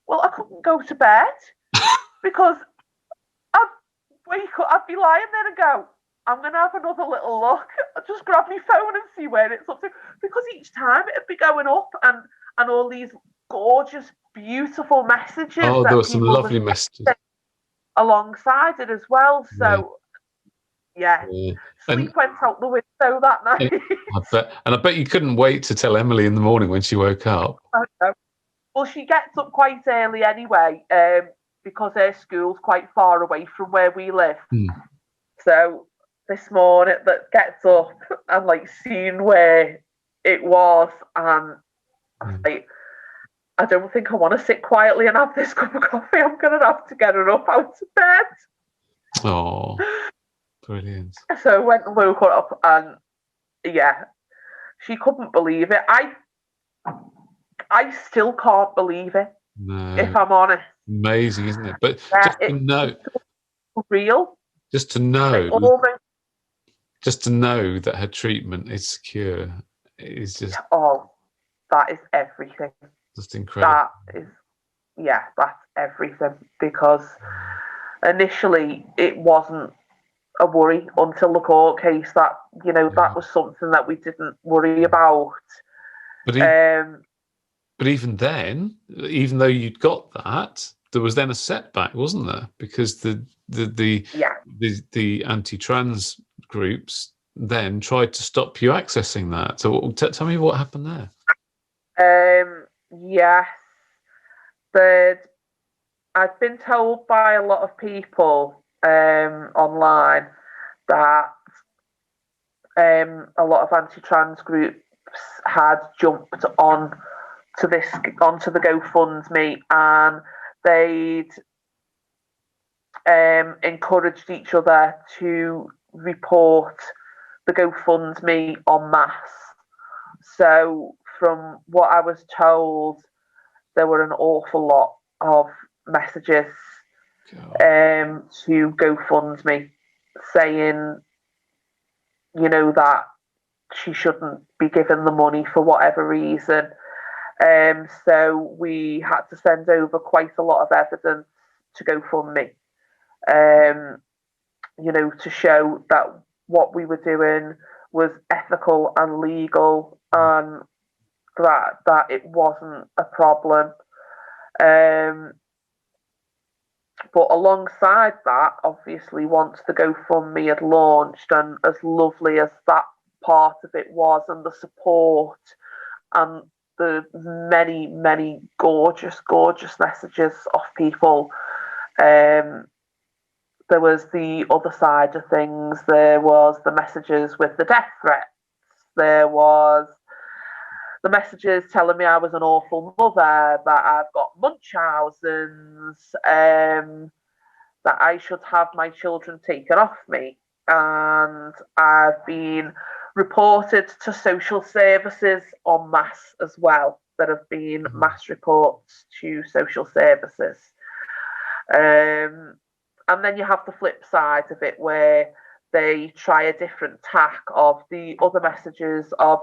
well, I couldn't go to bed because I'd be lying there and go, I'm going to have another little look. I'd just grab my phone and see where it's up to. Because each time it'd be going up and all these gorgeous, beautiful messages. Oh, there were some lovely messages alongside it as well. So, yeah. Sleep went out the window that night. I bet you couldn't wait to tell Emily in the morning when she woke up. Well, she gets up quite early anyway, because her school's quite far away from where we live. So this morning, that gets up and seeing where it was, and I don't think I want to sit quietly and have this cup of coffee. I'm going to have to get her up out of bed. Oh, brilliant. So I went and woke her up, and she couldn't believe it. I still can't believe it, if I'm honest. Amazing, isn't it? But just to know, real. Just to know, that her treatment is secure is just. Oh, that is everything. Just incredible. That's everything, because initially it wasn't a worry until the court case that that was something that we didn't worry about. But even then, even though you'd got that, there was then a setback, wasn't there? Because the anti-trans groups then tried to stop you accessing that. So tell me what happened there. Yes, I've been told by a lot of people online that a lot of anti-trans groups had jumped onto the GoFundMe, and they'd encouraged each other to report the GoFundMe en masse. So from what I was told, there were an awful lot of messages to GoFundMe saying, that she shouldn't be given the money for whatever reason. So we had to send over quite a lot of evidence to GoFundMe, to show that what we were doing was ethical and legal, and that it wasn't a problem. But alongside that, obviously, once the GoFundMe had launched, and as lovely as that part of it was, and the support and the many, many gorgeous, gorgeous messages of people, there was the other side of things. There was the messages with the death threats. There was the messages telling me I was an awful mother, that I've got Munchausen's. that I should have my children taken off me. And I've been reported to social services en masse as well. There have been mass reports to social services. And then you have the flip side of it, where they try a different tack of the other messages of,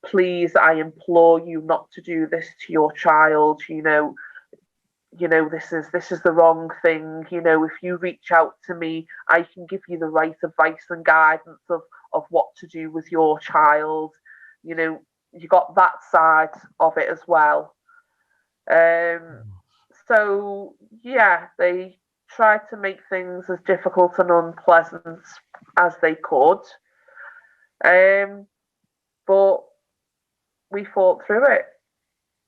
please, I implore you not to do this to your child. This is the wrong thing. If you reach out to me, I can give you the right advice and guidance of what to do with your child. You got that side of it as well. So yeah, they tried to make things as difficult and unpleasant as they could. But we fought through it.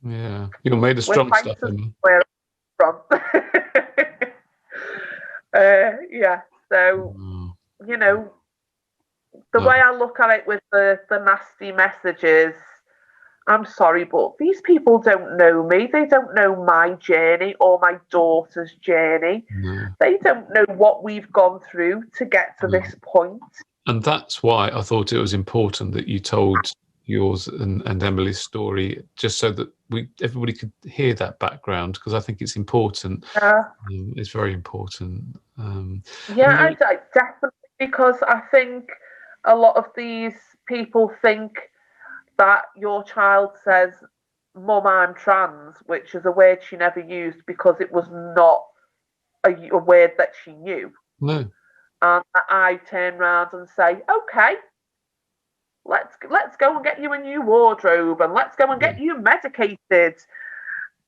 Yeah, you're made of strong stuff. From. Yeah, so the way I look at it with the nasty messages, I'm sorry, but these people don't know me. They don't know my journey or my daughter's journey. No. They don't know what we've gone through to get to this point. And that's why I thought it was important that you told yours and Emily's story, just so that everybody could hear that background, because I think it's important. It's very important. I definitely, because I think a lot of these people think that your child says, "Mum, I'm trans," which is a word she never used because it was not a word that she knew. No. And I turn around and say, "Okay, let's go and get you a new wardrobe, and let's go and get you medicated."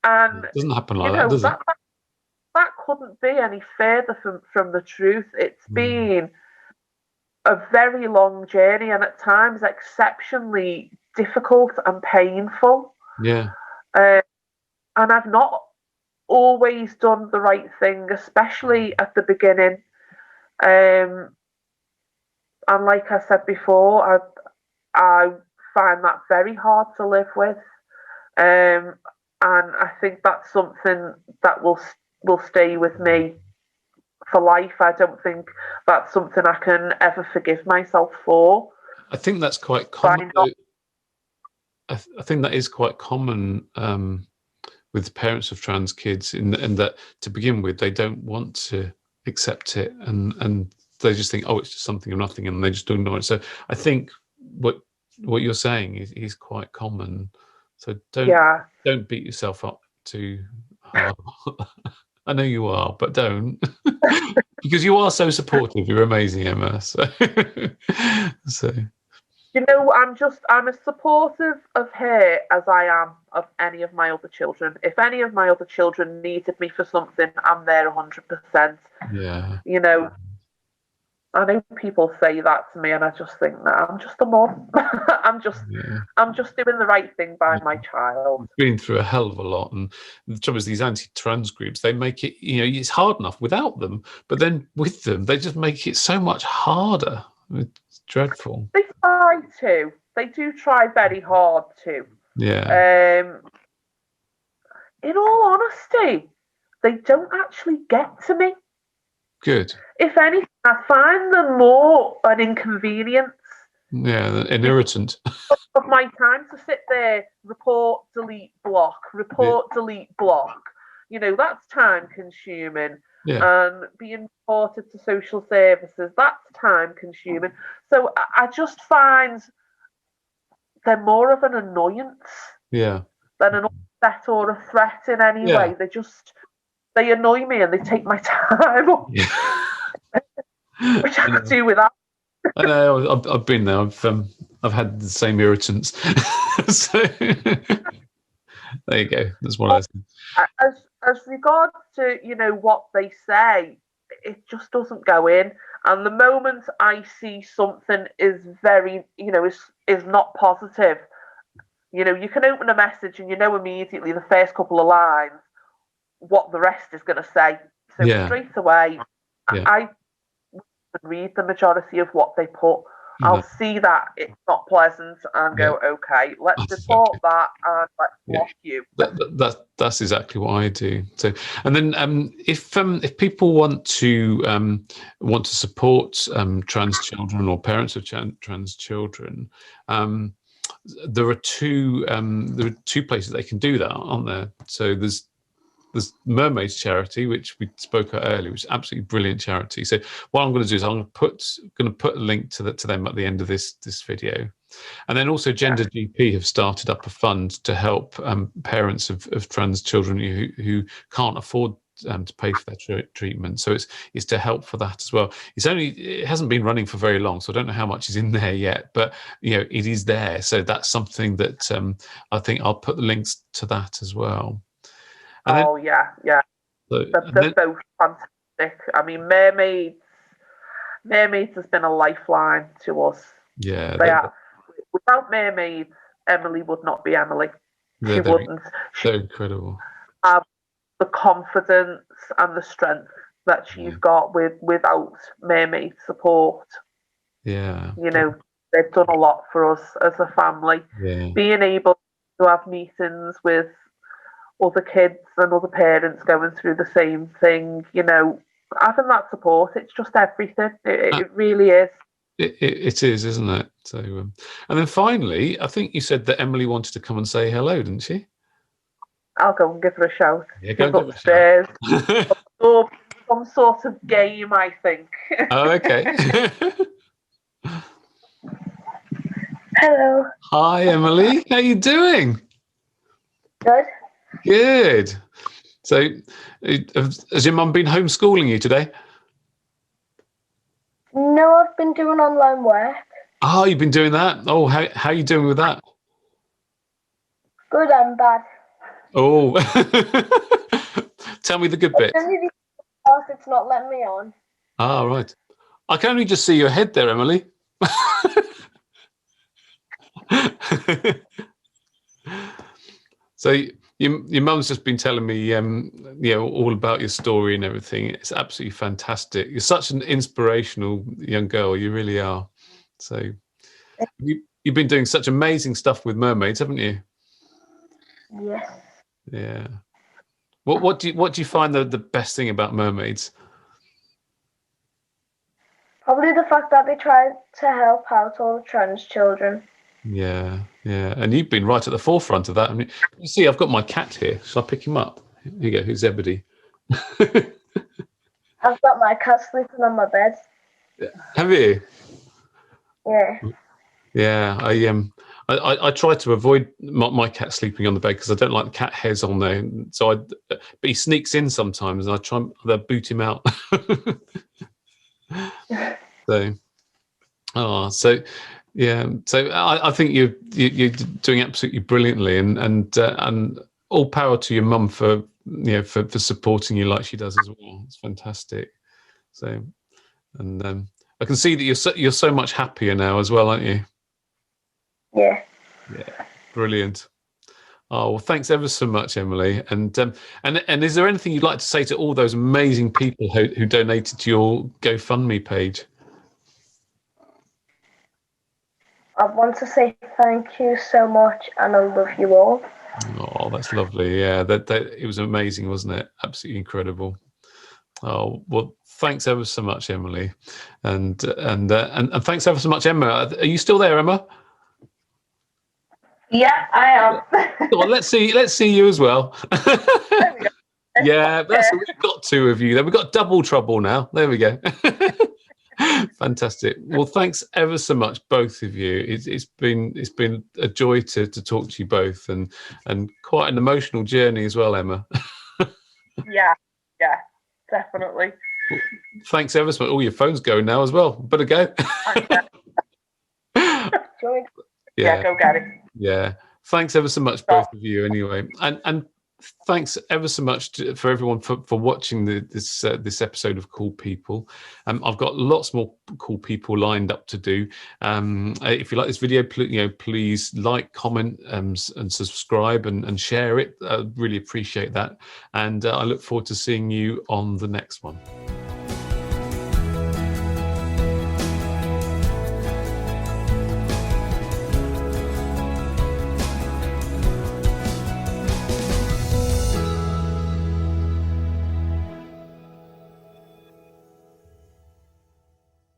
And it doesn't happen like that, does it? That couldn't be any further from the truth. It's been a very long journey, and at times exceptionally difficult and painful. Yeah. And I've not always done the right thing, especially at the beginning. And like I said before, I find that very hard to live with. And I think that's something that will stay with me for life. I don't think that's something I can ever forgive myself for. I think that's quite common. I think that is quite common with parents of trans kids, in that to begin with, they don't want to accept it, and they just think, oh, it's just something or nothing, and they just don't know it. So I think what you're saying is quite common. So don't beat yourself up too hard. I know you are, but don't. Because you are so supportive. You're amazing, Emma. So I'm as supportive of her as I am of any of my other children. If any of my other children needed me for something, I'm there 100%. Yeah. I know people say that to me, and I just think, no, I'm just a mum. I'm just doing the right thing by my child. Been through a hell of a lot, and the trouble is, these anti-trans groups, they make it, it's hard enough without them, but then with them, they just make it so much harder. It's dreadful. They try to. They do try very hard to. Yeah. In all honesty, they don't actually get to me. Good. If anything, I find them more an inconvenience. Yeah, an irritant. Of my time to sit there, report, delete, block, delete, block. That's time consuming. Yeah. And being reported to social services, that's time consuming. So I just find they're more of an annoyance than an upset or a threat in any way. They annoy me and they take my time up, which I could do without. I know. I've been there. I've had the same irritants. So there you go. That's one of those. As regards to what they say, it just doesn't go in. And the moment I see something is very is not positive, you can open a message and immediately the first couple of lines what the rest is going to say. So straight away, I read the majority of what they put. I'll see that it's not pleasant and go, okay, let's report that and let's block you. That's exactly what I do. So, and then if people want to support trans children or parents of trans children, there are two places they can do that, aren't there? So there's Mermaids Charity, which we spoke about earlier, which is absolutely brilliant charity. So what I'm going to do is I'm going to put a link to them at the end of this video. And then also Gender GP have started up a fund to help parents of trans children who can't afford to pay for their treatment. So it's to help for that as well. It hasn't been running for very long, so I don't know how much is in there yet, but it is there. So that's something that I think I'll put the links to that as well. And they're both fantastic. I mean, Mermaids has been a lifeline to us. Yeah, without Mermaids, Emily would not be Emily. She wouldn't. They're incredible. Have the confidence and the strength that she's got without Mermaid support. Yeah, they've done a lot for us as a family. Yeah. Being able to have meetings with other kids and other parents going through the same thing, having that support, it's just everything. It really is. It is, isn't it? So, and then finally, I think you said that Emily wanted to come and say hello, didn't she? I'll go and give her a shout. Yeah, go and upstairs. Some sort of game, I think. Oh, okay. Hello. Hi, Emily. How you doing? Good. Good. So, has your mum been homeschooling you today? No, I've been doing online work. Oh, you've been doing that? Oh, how are you doing with that? Good and bad. Oh. Tell me the good bit. It's not letting me on. Ah, right. I can only just see your head there, Emily. So your mum's just been telling me, all about your story and everything. It's absolutely fantastic. You're such an inspirational young girl. You really are. So you've been doing such amazing stuff with Mermaids, haven't you? Yes. Yeah. What do you find the best thing about Mermaids? Probably the fact that they try to help out all the trans children. Yeah, and you've been right at the forefront of that. I mean, you see, I've got my cat here. Shall I pick him up? Here you go. Who's Zebedee? I've got my cat sleeping on my bed. Have you? Yeah. Yeah, I try to avoid my cat sleeping on the bed because I don't like the cat hairs on there. So but he sneaks in sometimes, and I try to boot him out. So I think you're doing absolutely brilliantly, and all power to your mum for supporting you like she does as well. It's fantastic. So, and I can see that you're so much happier now as well, aren't you? Yeah. Yeah, brilliant. Oh, well, thanks ever so much, Emily. And is there anything you'd like to say to all those amazing people who donated to your GoFundMe page? I want to say thank you so much, and I love you all. Oh, that's lovely. Yeah, that it was amazing, wasn't it? Absolutely incredible. Oh, well, thanks ever so much, Emily, and thanks ever so much, Emma. Are you still there, Emma? Yeah, I am. Well, let's see you as well. There we go. Yeah, we've got two of you there. We've got double trouble now. There we go. Fantastic. Well, thanks ever so much, both of you. It's been a joy to talk to you both, and quite an emotional journey as well, Emma. Yeah, definitely. Well, thanks ever so much. Oh, your phone's going now as well. Better go. Yeah, go get it. Yeah. Thanks ever so much, both of you, anyway. And thanks ever so much for everyone for watching this episode of Cool People. I've got lots more cool people lined up to do. If you like this video, please like, comment, and subscribe and share it. I really appreciate that. And I look forward to seeing you on the next one.